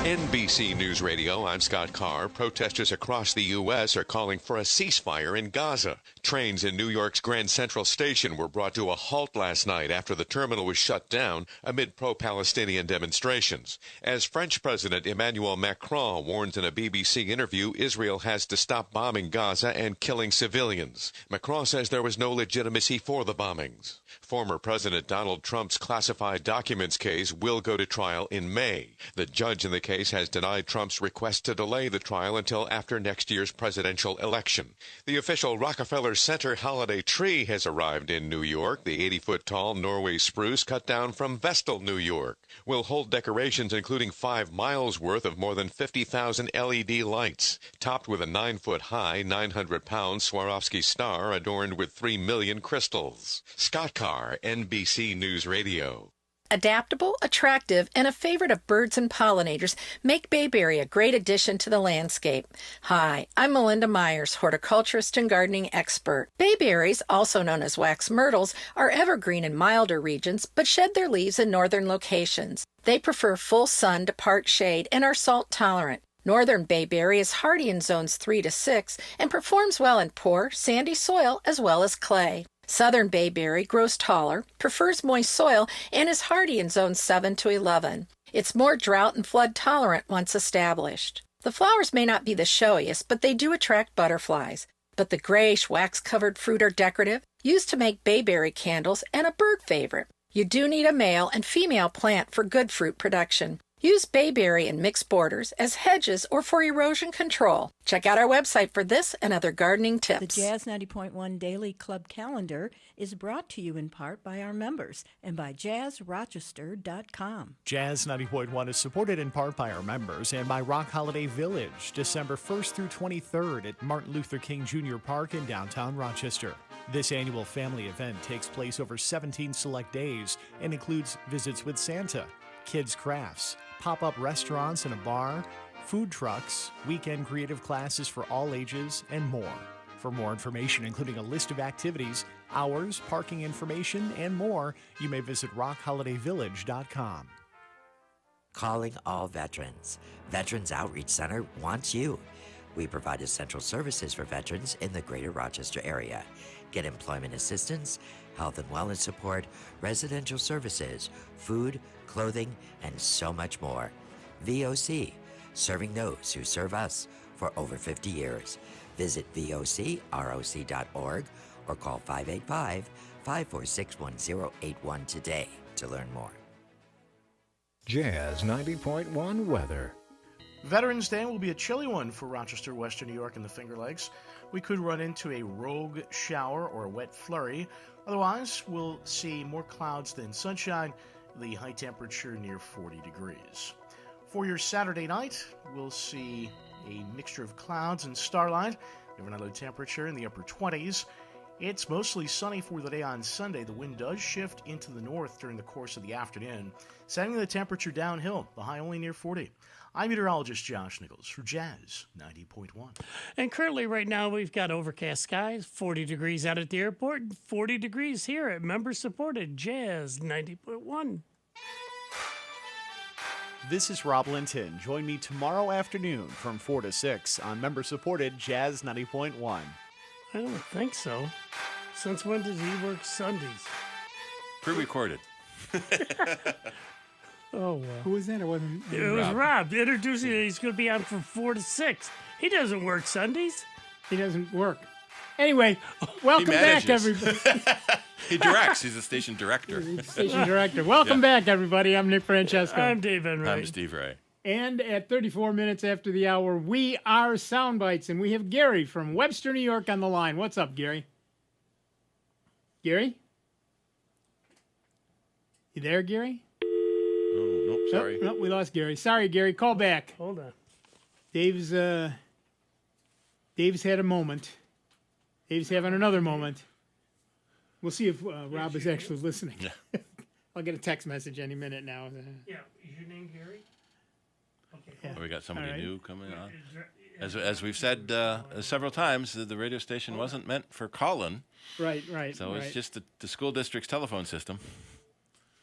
NBC News Radio, I'm Scott Carr. Protesters across the U.S. are calling for a ceasefire in Gaza. Trains in New York's Grand Central Station were brought to a halt last night after the terminal was shut down amid pro-Palestinian demonstrations. As French President Emmanuel Macron warns in a BBC interview, Israel has to stop bombing Gaza and killing civilians. Macron says there was no legitimacy for the bombings. Former President Donald Trump's classified documents case will go to trial in May. The judge in the case has denied Trump's request to delay the trial until after next year's presidential election. The official Rockefeller Center holiday tree has arrived in New York. The 80-foot-tall Norway spruce cut down from Vestal, New York, will hold decorations including 5 miles worth of more than 50,000 LED lights, topped with a 9-foot-high, 900-pound Swarovski star adorned with 3 million crystals. Scott Carr, NBC News Radio. Adaptable, attractive, and a favorite of birds and pollinators make bayberry a great addition to the landscape. Hi, I'm Melinda Myers, horticulturist and gardening expert. Bayberries, also known as wax myrtles, are evergreen in milder regions but shed their leaves in northern locations. They prefer full sun to part shade and are salt tolerant. Northern bayberry is hardy in zones 3 to 6 and performs well in poor, sandy soil as well as clay. Southern bayberry grows taller, prefers moist soil, and is hardy in zones 7 to 11. It's more drought and flood tolerant once established. The flowers may not be the showiest, but they do attract butterflies. But the grayish wax-covered fruit are decorative, used to make bayberry candles, and a bird favorite. You do need a male and female plant for good fruit production. Use bayberry in mixed borders as hedges or for erosion control. Check out our website for this and other gardening tips. The Jazz 90.1 Daily Club Calendar is brought to you in part by our members and by jazzrochester.com. Jazz 90.1 is supported in part by our members and by Rock Holiday Village, December 1st through 23rd at Martin Luther King Jr. Park in downtown Rochester. This annual family event takes place over 17 select days and includes visits with Santa, kids' crafts, pop-up restaurants and a bar, food trucks, weekend creative classes for all ages, and more. For more information, including a list of activities, hours, parking information, and more, you may visit rockholidayvillage.com. Calling all veterans. Veterans Outreach Center wants you. We provide essential services for veterans in the greater Rochester area. Get employment assistance, health and wellness support, residential services, food, clothing, and so much more. VOC, serving those who serve us for over 50 years. Visit vocroc.org or call 585-546-1081 today to learn more. Jazz 90.1 weather. Veterans Day will be a chilly one for Rochester, Western New York, and the Finger Lakes. We could run into a rogue shower or a wet flurry. Otherwise, we'll see more clouds than sunshine. The high temperature near 40 degrees. For your Saturday night, we'll see a mixture of clouds and starlight. We have another temperature in the upper 20s. It's mostly sunny for the day on Sunday. The wind does shift into the north during the course of the afternoon, sending the temperature downhill, the high only near 40. I'm meteorologist Josh Nichols for Jazz 90.1. And currently right now we've got overcast skies, 40 degrees out at the airport, and 40 degrees here at member-supported Jazz 90.1. This is Rob Linton. Join me tomorrow afternoon from 4 to 6 on member-supported Jazz 90.1. I don't think so. Since when does he work Sundays? Pre-recorded. Oh, well. Who was that? It wasn't. It was Rob introducing that he's going to be on from 4 to 6. He doesn't work Sundays. He doesn't work. Anyway, welcome back, everybody. He directs. He's a station director. Station director. Welcome back, everybody. I'm Nick Francesco. I'm Dave Enright. I'm Steve Ray. And at 34 minutes after the hour, we are Sound Bites, and we have Gary from Webster, New York on the line. What's up, Gary? Gary? You there, Gary? Oh, nope, sorry. Nope, we lost Gary. Sorry, Gary. Call back. Hold on. Dave's had a moment. Dave's having another moment. We'll see if Rob is actually listening. I'll get a text message any minute now. Yeah, is your name Gary? Okay. Yeah. We got somebody All right. new coming on. As we've said several times, the radio station wasn't meant for call-in. Right. So right. it's just the school district's telephone system.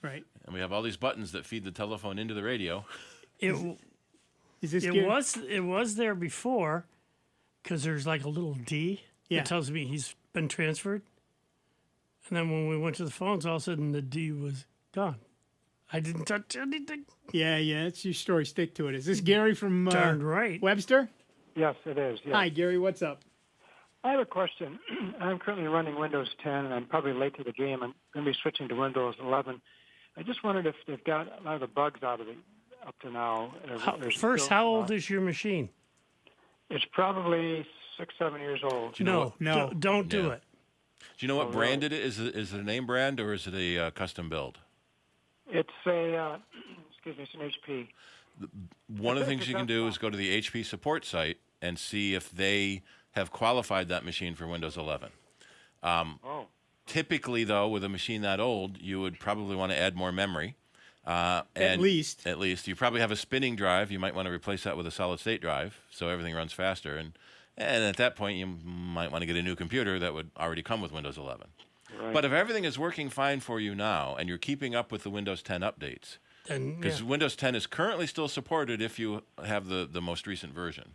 Right. And we have all these buttons that feed the telephone into the radio. Is this It Gary? was there before, because there's like a little D Yeah. that tells me he's been transferred. And then when we went to the phones, all of a sudden the D was gone. I didn't touch anything. Yeah. It's your story. Stick to it. Is this Gary from Darn right. Webster? Yes, it is. Yes. Hi, Gary. What's up? I have a question. I'm currently running Windows 10, and I'm probably late to the game. I'm going to be switching to Windows 11. I just wondered if they've got a lot of the bugs out of it up to now. First, how old is your machine? It's probably 6-7 years old. Do you know what- Don't do it. Do you know what Oh, brand it is? Is it a name brand or is it a custom build? It's a, excuse me, it's an HP. One of the things you can do is go to the HP support site and see if they have qualified that machine for Windows 11. Typically, though, with a machine that old, you would probably want to add more memory. At least. You probably have a spinning drive. You might want to replace that with a solid-state drive so everything runs faster. And at that point, you might want to get a new computer that would already come with Windows 11. Right. But if everything is working fine for you now and you're keeping up with the Windows 10 updates, because Windows 10 is currently still supported if you have the most recent version.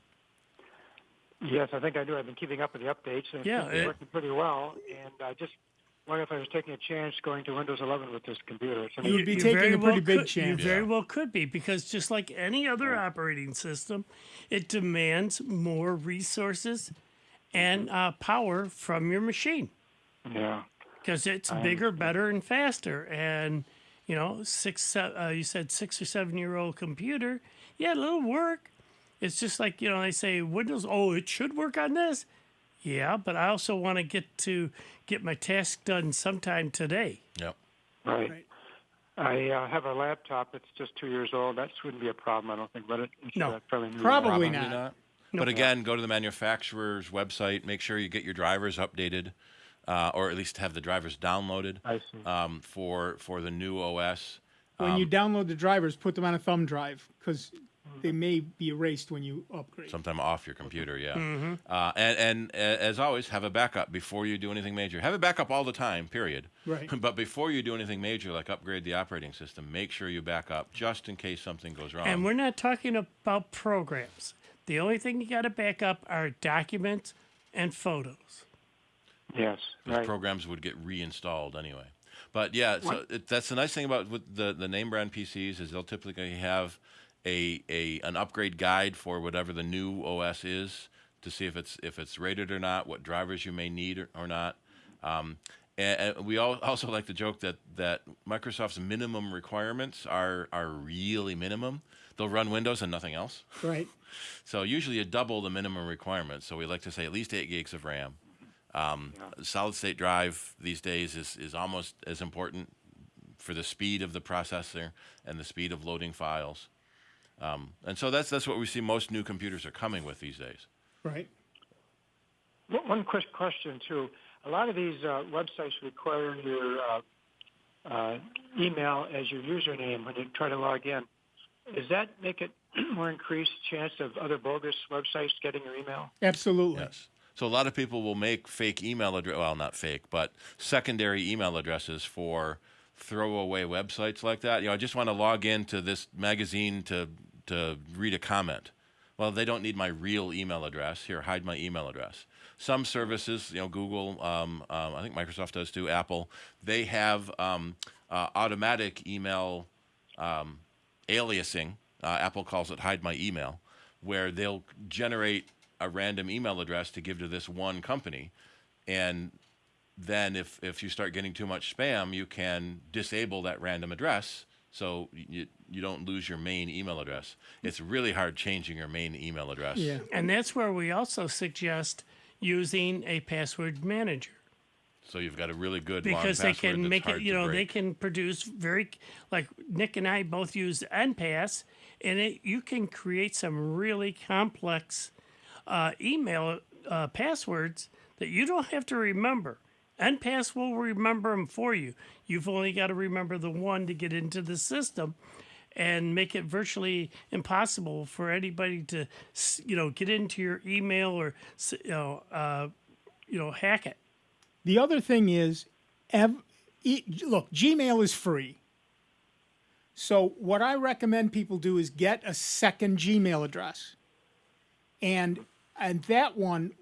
Yes, I think I do. I've been keeping up with the updates, and it's working pretty well. And I just wonder if I was taking a chance going to Windows 11 with this computer. So You would be taking a pretty big chance. You very well could be, because just like any other operating system, it demands more resources and power from your machine. Yeah. Because it's bigger, better, and faster. And, you know, you said 6 or 7 year old computer, it'll work. It's just like, they say Windows, it should work on this. Yeah, but I also want to get my task done sometime today. Yep. Right. I have a laptop that's just 2 years old. That wouldn't be a problem, I don't think. But it's fairly new. Probably not. No. But again, go to the manufacturer's website. Make sure you get your drivers updated, or at least have the drivers downloaded. I see. For the new OS. When you download the drivers, put them on a thumb drive, because they may be erased when you upgrade. Sometime off your computer, yeah. Mhm. And as always, have a backup before you do anything major. Have a backup all the time, period. Right. But before you do anything major, like upgrade the operating system, make sure you back up just in case something goes wrong. And we're not talking about programs. The only thing you got to back up are documents and photos. Yes, Because programs would get reinstalled anyway. But yeah, so that's the nice thing about with the name brand PCs is they'll typically have an upgrade guide for whatever the new OS is to see if it's rated or not, what drivers you may need or not. And we also like to joke that Microsoft's minimum requirements are really minimum. They'll run Windows and nothing else. Right. So usually you double the minimum requirements. So we like to say at least 8 gigs of RAM. Solid state drive these days is almost as important for the speed of the processor and the speed of loading files. And so that's what we see most new computers are coming with these days. Right. One quick question, too. A lot of these websites require your email as your username when you try to log in. Does that make it more increased chance of other bogus websites getting your email? Absolutely. Yes. So a lot of people will make fake email address, well, not fake, but secondary email addresses for throwaway websites like that. I just want to log into this magazine to read a comment. Well, they don't need my real email address. Here, hide my email address. Some services, Google, I think Microsoft does too, Apple, they have automatic email aliasing. Apple calls it hide my email, where they'll generate a random email address to give to this one company. And then if you start getting too much spam, you can disable that random address so you don't lose your main email address. It's really hard changing your main email address. Yeah. And that's where we also suggest using a password manager. So you've got a really good because long they password can that's make it, hard you to know, break. they can produce like Nick and I both use NPass, and you can create some really complex email passwords that you don't have to remember. NPass will remember them for you. You've only got to remember the one to get into the system, and make it virtually impossible for anybody to, get into your email or, hack it. The other thing is, look, Gmail is free. So what I recommend people do is get a second Gmail address. And that one,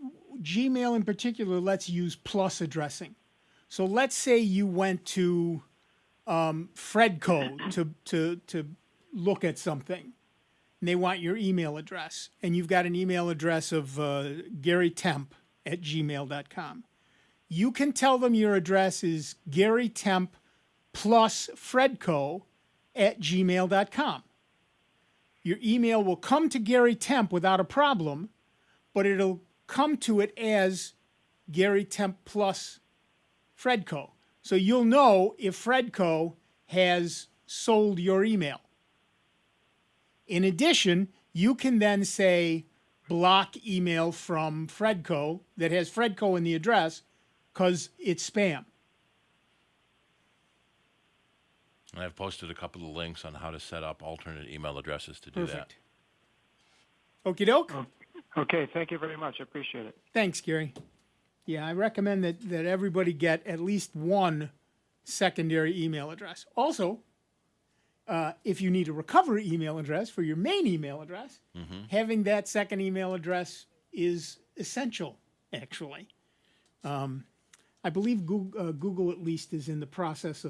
Gmail in particular, lets you use plus addressing. So let's say you went to Fredco to look at something, and they want your email address, and you've got an email address of garytemp@gmail.com. You can tell them your address is garytemp plus fredco@gmail.com. Your email will come to Gary Temp without a problem, but it'll come to it as Gary Temp plus Fredco. So you'll know if Fredco has sold your email. In addition, you can then say block email from Fredco that has Fredco in the address because it's spam. And I've posted a couple of links on how to set up alternate email addresses to do Perfect. Okie doke. Okay, thank you very much. I appreciate it. Thanks, Gary. Yeah, I recommend that everybody get at least one secondary email address. Also, if you need a recovery email address for your main email address, having that second email address is essential, actually. I believe Google at least is in the process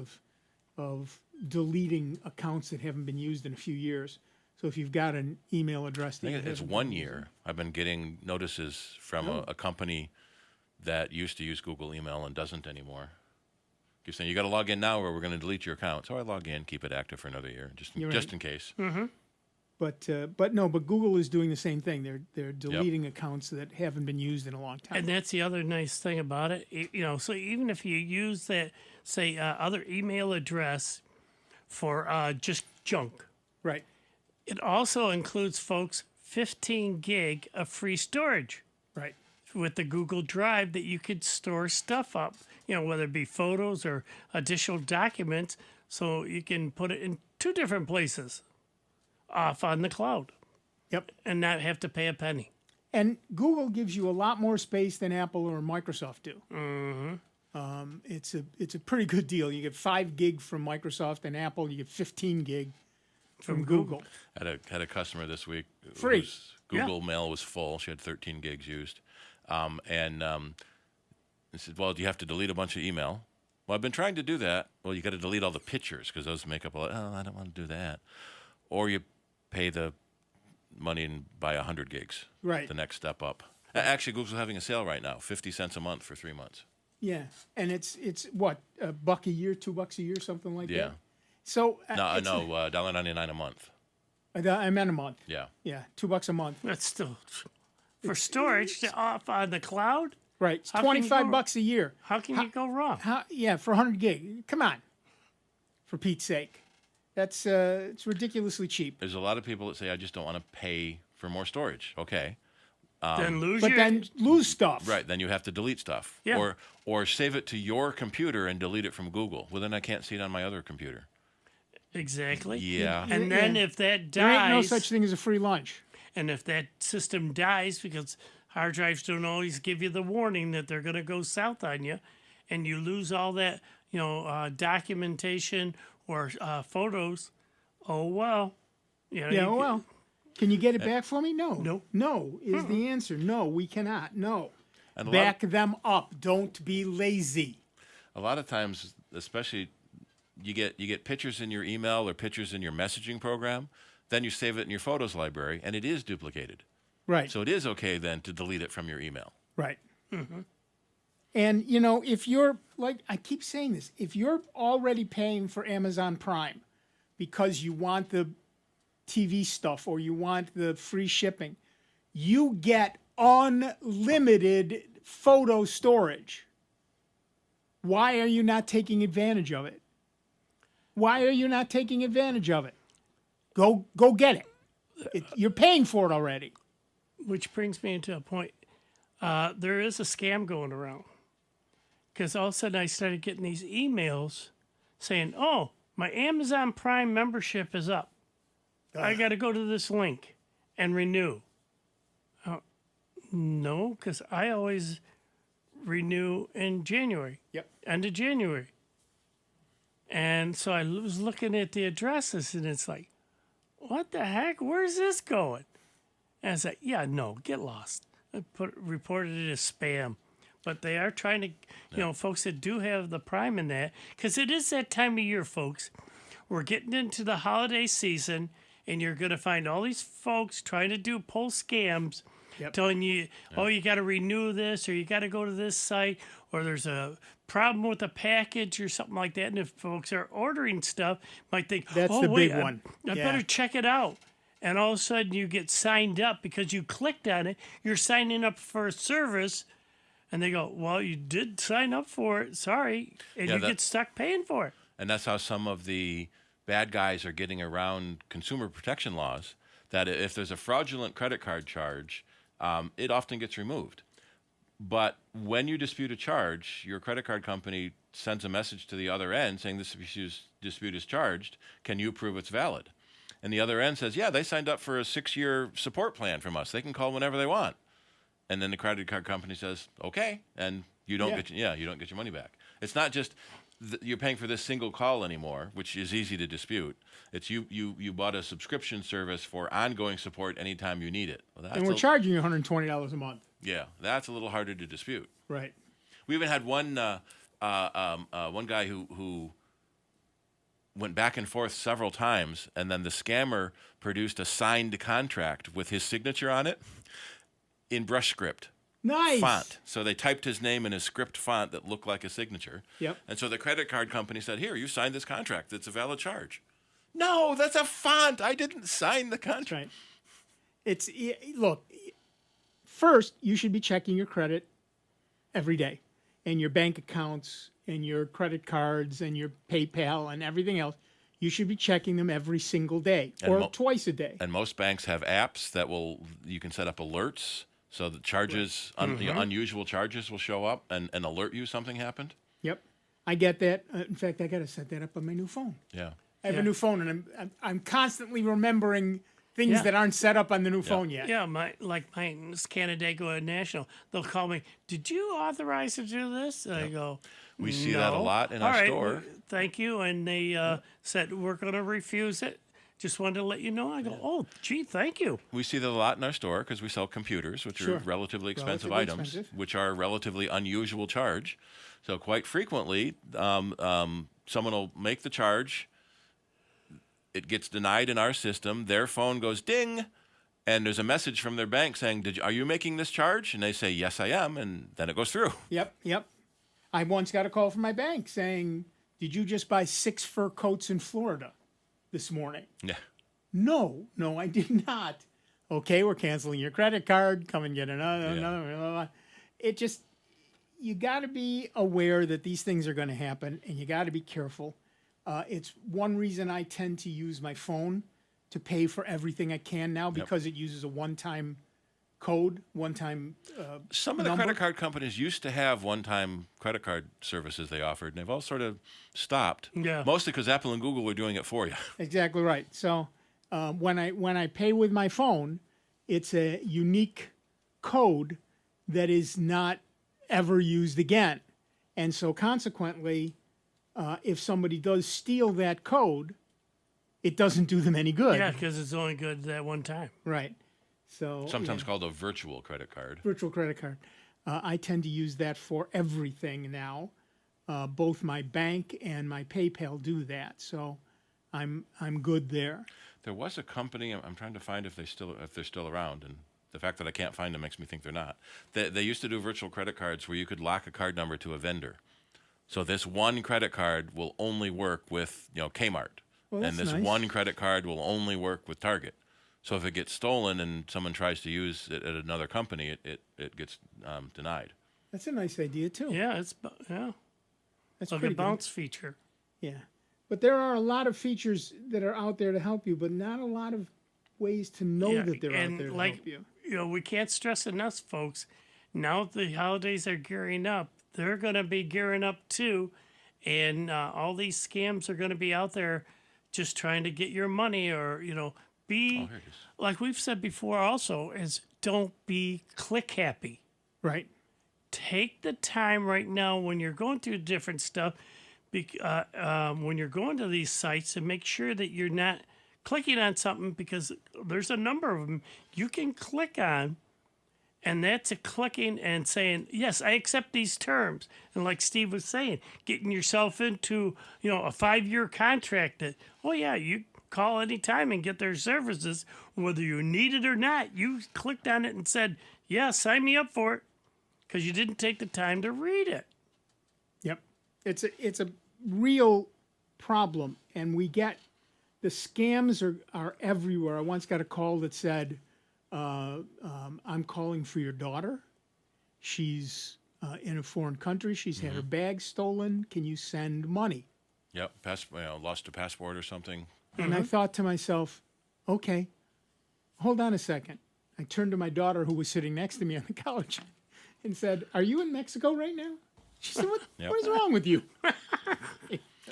of deleting accounts that haven't been used in a few years. So if you've got an email address that I think it's 1 year. I've been getting notices from a company that used to use Google email and doesn't anymore. Keep saying, you got to log in now or we're going to delete your account. So I log in, keep it active for another year, just in case. Mm-hmm. But Google is doing the same thing. They're deleting accounts that haven't been used in a long time. And that's the other nice thing about it. So even if you use that, say, other email address for just junk. Right. It also includes, folks, 15 gig of free storage. Right. With the Google Drive that you could store stuff up, whether it be photos or additional documents, so you can put it in 2 different places off on the cloud. Yep. And not have to pay a penny. And Google gives you a lot more space than Apple or Microsoft do. Mm-hmm. It's a pretty good deal. You get 5 gig from Microsoft, and Apple you get 15 gig from Google. I had a customer this week Free. whose Google Mail was full. She had 13 gigs used. And I said, well, do you have to delete a bunch of email? Well, I've been trying to do that. Well, you got to delete all the pictures because those make up a lot. Oh, I don't want to do that. Or you pay the money and buy 100 gigs. Right. The next step up. Actually, Google's having a sale right now, 50 cents a month for 3 months. Yeah, and it's what, $1 a year, $2 a year, something like that. So $1.99 a month. I meant a month. Yeah. Yeah, $2 a month. That's still for storage off on the cloud. Right, it's $25 a year. How can you go wrong? For 100 gig. Come on, for Pete's sake, that's it's ridiculously cheap. There's a lot of people that say, I just don't want to pay for more storage. Okay. Then lose stuff. Right, then you have to delete stuff. Yeah. Or save it to your computer and delete it from Google. Well, then I can't see it on my other computer. Exactly. Yeah. And then if that dies... There ain't no such thing as a free lunch. And if that system dies, because hard drives don't always give you the warning that they're going to go south on you, and you lose all that, documentation or photos, oh, well. Well. Can you get it back for me? No. Nope. No is the answer. No, we cannot. No. And back them up. Don't be lazy. A lot of times, especially, you get pictures in your email or pictures in your messaging program, then you save it in your photos library, and it is duplicated. Right. So it is okay then to delete it from your email. Right. Mm-hmm. And, if you're, like I keep saying this, if you're already paying for Amazon Prime because you want the TV stuff or you want the free shipping, you get unlimited photo storage. Why are you not taking advantage of it? Why are you not taking advantage of it? Go get it. You're paying for it already. Which brings me into a point. There is a scam going around. Because all of a sudden I started getting these emails saying, oh, my Amazon Prime membership is up. I got to go to this link and renew. No, because I always renew in January. Yep. End of January. And so I was looking at the addresses, and it's like, what the heck? Where's this going? And I was like, yeah, no, get lost. I reported it as spam. But they are trying to, folks that do have the Prime in that, because it is that time of year, folks. We're getting into the holiday season, and you're going to find all these folks trying to pull scams, telling you, oh, you got to renew this, or you got to go to this site, or there's a problem with a package or something like that. And if folks are ordering stuff, might think, that's oh, the wait, big one. I better check it out. And all of a sudden you get signed up because you clicked on it. You're signing up for a service. And they go, well, you did sign up for it. Sorry. And you get stuck paying for it. And that's how some of the bad guys are getting around consumer protection laws, that if there's a fraudulent credit card charge, it often gets removed. But when you dispute a charge, your credit card company sends a message to the other end saying this dispute is charged. Can you prove it's valid? And the other end says, yeah, they signed up for a 6-year support plan from us. They can call whenever they want. And then the credit card company says, okay, and you don't get your money back. It's not just you're paying for this single call anymore, which is easy to dispute. It's you bought a subscription service for ongoing support anytime you need it. Well, and we're charging you $120 a month. Yeah, that's a little harder to dispute. Right. We even had one guy who went back and forth several times, and then the scammer produced a signed contract with his signature on it in brush script. Nice. Font. So they typed his name in a script font that looked like a signature. Yep. And so the credit card company said, here, you signed this contract. It's a valid charge. No, that's a font. I didn't sign the contract. That's right. Look, first, you should be checking your credit every day, and your bank accounts and your credit cards and your PayPal and everything else. You should be checking them every single day or twice a day. And most banks have apps that you can set up alerts so that charges, unusual charges will show up and alert you something happened. Yep. I get that. In fact, I got to set that up on my new phone. Yeah. I have a new phone, and I'm constantly remembering things that aren't set up on the new phone yet. Yeah, mine's Canandaigua National. They'll call me, did you authorize to do this? And I go, we see that a lot in our store. Well, thank you. And they said, we're going to refuse it. Just wanted to let you know. I go, oh, gee, thank you. We see that a lot in our store because we sell computers, which are relatively expensive items, which are relatively unusual charge. So quite frequently, someone will make the charge. It gets denied in our system. Their phone goes ding, and there's a message from their bank saying, are you making this charge? And they say, yes, I am. And then it goes through. Yep. I once got a call from my bank saying, did you just buy 6 fur coats in Florida this morning? Yeah. No, I did not. Okay, we're canceling your credit card. Come and get another. It just, you got to be aware that these things are going to happen, and you got to be careful. It's one reason I tend to use my phone to pay for everything I can now because it uses a one-time code, one-time Some of the credit card companies used to have one-time credit card services they offered, and they've all sort of stopped. Yeah. Mostly because Apple and Google were doing it for you. Exactly right. So when I pay with my phone, it's a unique code that is not ever used again. And so consequently, if somebody does steal that code, it doesn't do them any good. Yeah, because it's only good that one time. Right. So sometimes called a virtual credit card. Virtual credit card. I tend to use that for everything now. Both my bank and my PayPal do that. So I'm good there. There was a company. I'm trying to find if they're still around, and the fact that I can't find them makes me think they're not. They used to do virtual credit cards where you could lock a card number to a vendor. So this one credit card will only work with Kmart, and this one credit card will only work with Target. So if it gets stolen and someone tries to use it at another company, it gets denied. That's a nice idea too. Yeah, That's Look pretty at good. bounce feature. Yeah. But there are a lot of features that are out there to help you, but not a lot of ways to know that they're out there to help you. We can't stress enough, folks. Now the holidays are gearing up. They're going to be gearing up too. And all these scams are going to be out there just trying to get your money or, be, like we've said before also, is don't be click happy. Right. Take the time right now when you're going through different stuff, when you're going to these sites, and make sure that you're not clicking on something, because there's a number of them you can click on, and that's a clicking and saying, yes, I accept these terms. And like Steve was saying, getting yourself into, a 5-year contract that, you call anytime and get their services, whether you need it or not. You clicked on it and said, yeah, sign me up for it, because you didn't take the time to read it. Yep. It's a real problem, and we get the scams are everywhere. I once got a call that said, I'm calling for your daughter. She's in a foreign country. She's had her bag stolen. Can you send money? Yep, lost a passport or something. And I thought to myself, okay, hold on a second. I turned to my daughter, who was sitting next to me on the couch, and said, are you in Mexico right now? She said, what is wrong with you?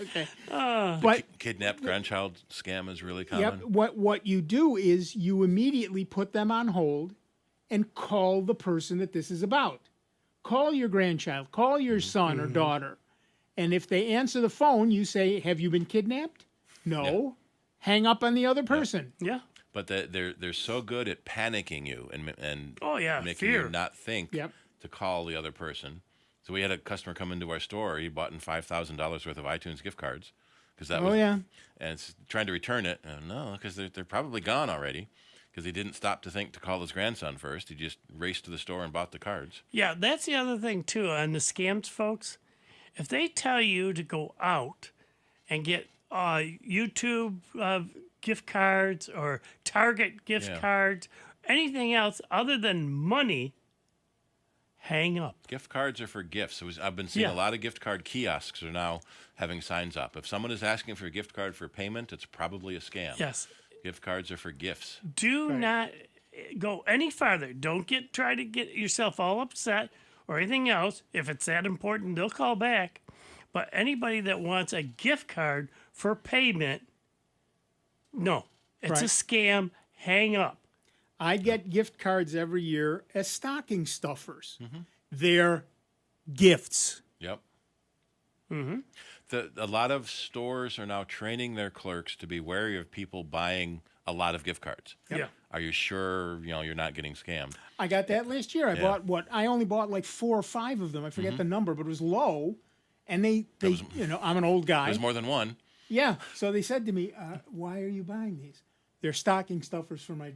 Okay. But kidnapped grandchild scam is really common. Yep. What you do is you immediately put them on hold and call the person that this is about. Call your grandchild. Call your son or daughter. And if they answer the phone, you say, have you been kidnapped? No. Yeah. Hang up on the other person. Yeah. But they're so good at panicking you and making fear. you not think to call the other person. So we had a customer come into our store. He bought in $5,000 worth of iTunes gift cards because that was and it's trying to return it. No, because they're probably gone already. Because he didn't stop to think to call his grandson first. He just raced to the store and bought the cards. Yeah, that's the other thing too on the scams, folks. If they tell you to go out and get YouTube gift cards or Target gift cards, anything else other than money, hang up. Gift cards are for gifts. I've been seeing a lot of gift card kiosks are now having signs up. If someone is asking for a gift card for payment, it's probably a scam. Yes. Gift cards are for gifts. Do not go any farther. Don't try to get yourself all upset or anything else. If it's that important, they'll call back. But anybody that wants a gift card for payment, no. It's a scam. Hang up. I get gift cards every year as stocking stuffers. They're gifts. Yep. A lot of stores are now training their clerks to be wary of people buying a lot of gift cards. Yep. Yeah. Are you sure you're not getting scammed? I got that last year. I only bought like 4 or 5 of them. I forget the number, but it was low. And they I'm an old guy. There's more than one. Yeah. So they said to me, why are you buying these? They're stocking stuffers for my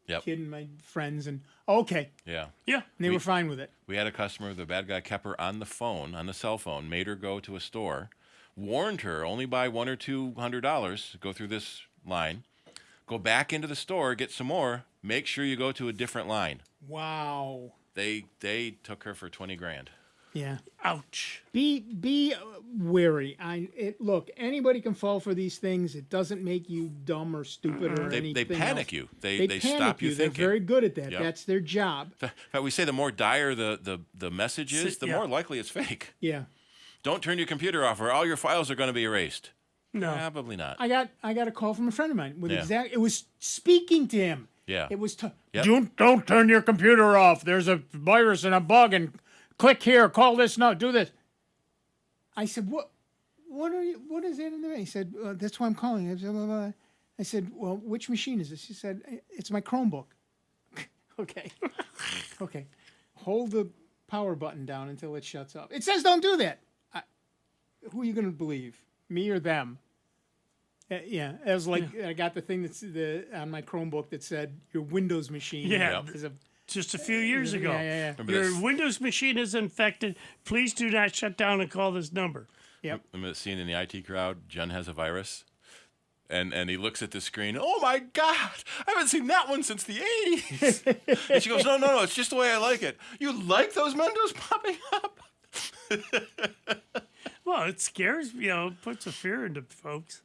kid and my friends. And okay. Yeah. Yeah. And they were fine with it. We had a customer, the bad guy kept her on the phone, on the cell phone, made her go to a store, warned her only buy $100 or $200, go through this line, go back into the store, get some more, make sure you go to a different line. Wow. They took her for $20,000. Yeah. Ouch. Be wary. Look, anybody can fall for these things. It doesn't make you dumb or stupid or anything. They panic else. you. They stop you thinking. They're very good at that. Yep. That's their job. In fact, we say the more dire the message is, the more likely it's fake. Yeah. Don't turn your computer off or all your files are going to be erased. No. Probably not. I got a call from a friend of mine with it was speaking to him. Yeah. It was don't turn your computer off. There's a virus and a bug and click here, call this, no, do this. I said, what is that in there? He said, that's why I'm calling. I said, well, which machine is this? He said, it's my Chromebook. Okay. Okay. Hold the power button down until it shuts off. It says don't do that. Who are you going to believe? Me or them? Yeah. It was like, I got the thing that's on my Chromebook that said your Windows machine is just a few years ago. Yeah. Your Windows machine is infected. Please do not shut down and call this number. Yep. I'm seeing in the IT crowd, Jen has a virus. And he looks at the screen. Oh, my God. I haven't seen that one since the 80s. And she goes, no, it's just the way I like it. You like those windows popping up? Well, it scares, puts a fear into folks.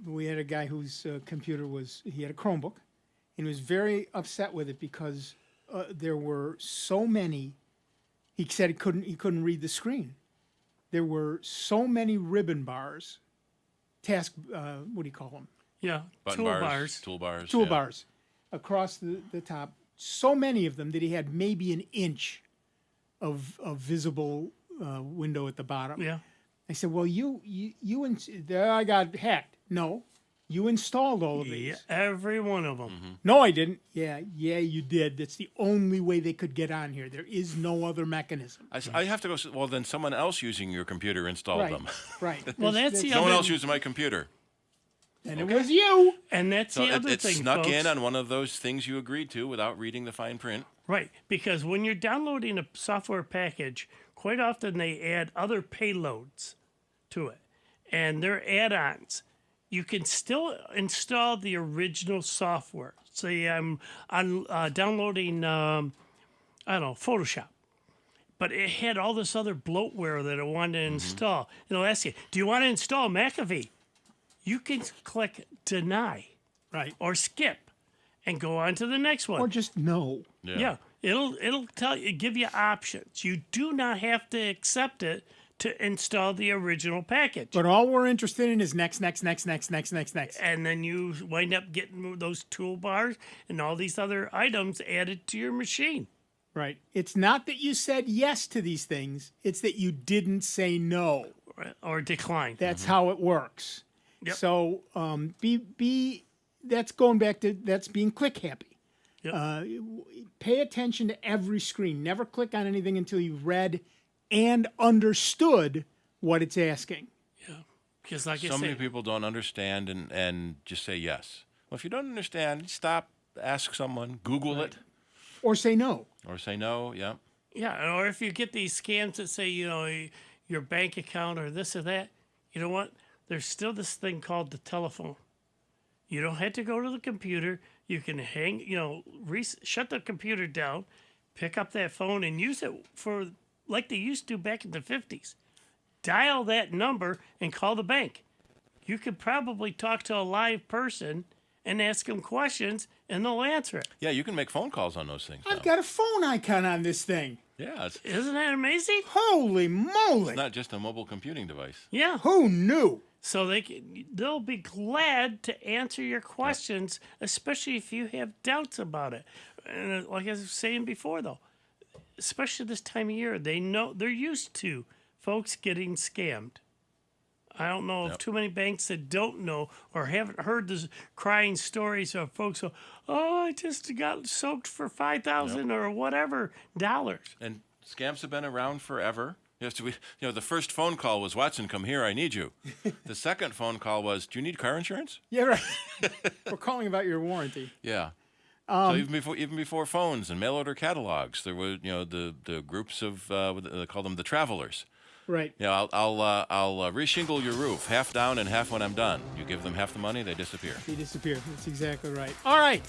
We had a guy whose computer he had a Chromebook, and he was very upset with it because there were so many. He said he couldn't read the screen. There were so many ribbon bars, what do you call them? Yeah, Button bars, toolbars. Toolbars across the top. So many of them that he had maybe an inch of visible window at the bottom. Yeah. I said, well, I got hacked. No, you installed all of these. Yeah, every one of them. Mm-hmm. No, I didn't. Yeah, you did. That's the only way they could get on here. There is no other mechanism. I have to go. Well, then someone else using your computer installed them. Right. Well, that's the no one other. else using my computer. And it was you. And that's So the other it thing, snuck folks. in on one of those things you agreed to without reading the fine print. Right, because when you're downloading a software package, quite often they add other payloads to it, and they're add-ons. You can still install the original software. Say I'm downloading, Photoshop, but it had all this other bloatware that I wanted to install. It'll ask you, do you want to install McAfee? You can click deny, right, or skip, and go on to the next one, or just no. Yeah, it'll tell you, give you options. You do not have to accept it to install the original package. But all we're interested in is next. And then you wind up getting those toolbars and all these other items added to your machine. Right. It's not that you said yes to these things. It's that you didn't say no. Or decline. That's how it works. Yep. So that's going back to, that's being click happy. Yep. Pay attention to every screen. Never click on anything until you've read and understood what it's asking. Yeah. Because like So many people don't understand and just say yes. Well, if you don't understand, stop, ask someone, Google it. Or say no. Or say no, yeah. Yeah, or if you get these scams that say, your bank account or this or that, you know what? There's still this thing called the telephone. You don't have to go to the computer. You can shut the computer down, pick up that phone and use it for like they used to back in the 50s. Dial that number and call the bank. You could probably talk to a live person and ask them questions, and they'll answer it. Yeah, you can make phone calls on those things. I've got a phone icon on this thing. Yeah. Isn't that amazing? Holy moly. It's not just a mobile computing device. Yeah. Who knew? So they'll be glad to answer your questions, especially if you have doubts about it. And like I was saying before, though, especially this time of year, they're used to folks getting scammed. I don't know of too many banks that don't know or haven't heard the crying stories of folks who, I just got soaked for $5,000 or whatever dollars. And scams have been around forever. The first phone call was, Watson, come here, I need you. The second phone call was, do you need car insurance? Yeah, right. We're calling about your warranty. Yeah. So even before phones and mail order catalogs, there were the groups of they call them the travelers. Right. Yeah, I'll reshingle your roof, half down and half when I'm done. You give them half the money, they disappear. They disappear. That's exactly right. All right.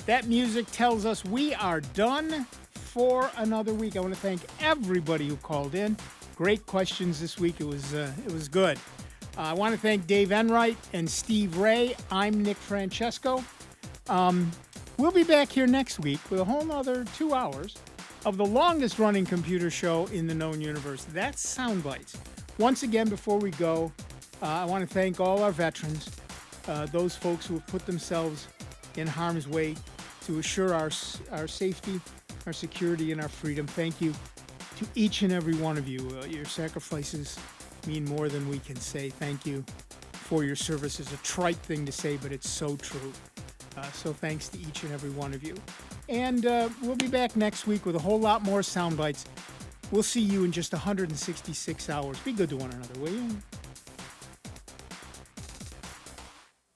That music tells us we are done for another week. I want to thank everybody who called in. Great questions this week. It was good. I want to thank Dave Enright and Steve Ray. I'm Nick Francesco. We'll be back here next week with a whole nother 2 hours of the longest running computer show in the known universe. That's Sound Bytes. Once again, before we go, I want to thank all our veterans, those folks who have put themselves in harm's way to assure our safety, our security, and our freedom. Thank you to each and every one of you. Your sacrifices mean more than we can say. Thank you for your service. It's a trite thing to say, but it's so true. So thanks to each and every one of you. And we'll be back next week with a whole lot more Sound Bytes. We'll see you in just 166 hours. Be good to one another, will you?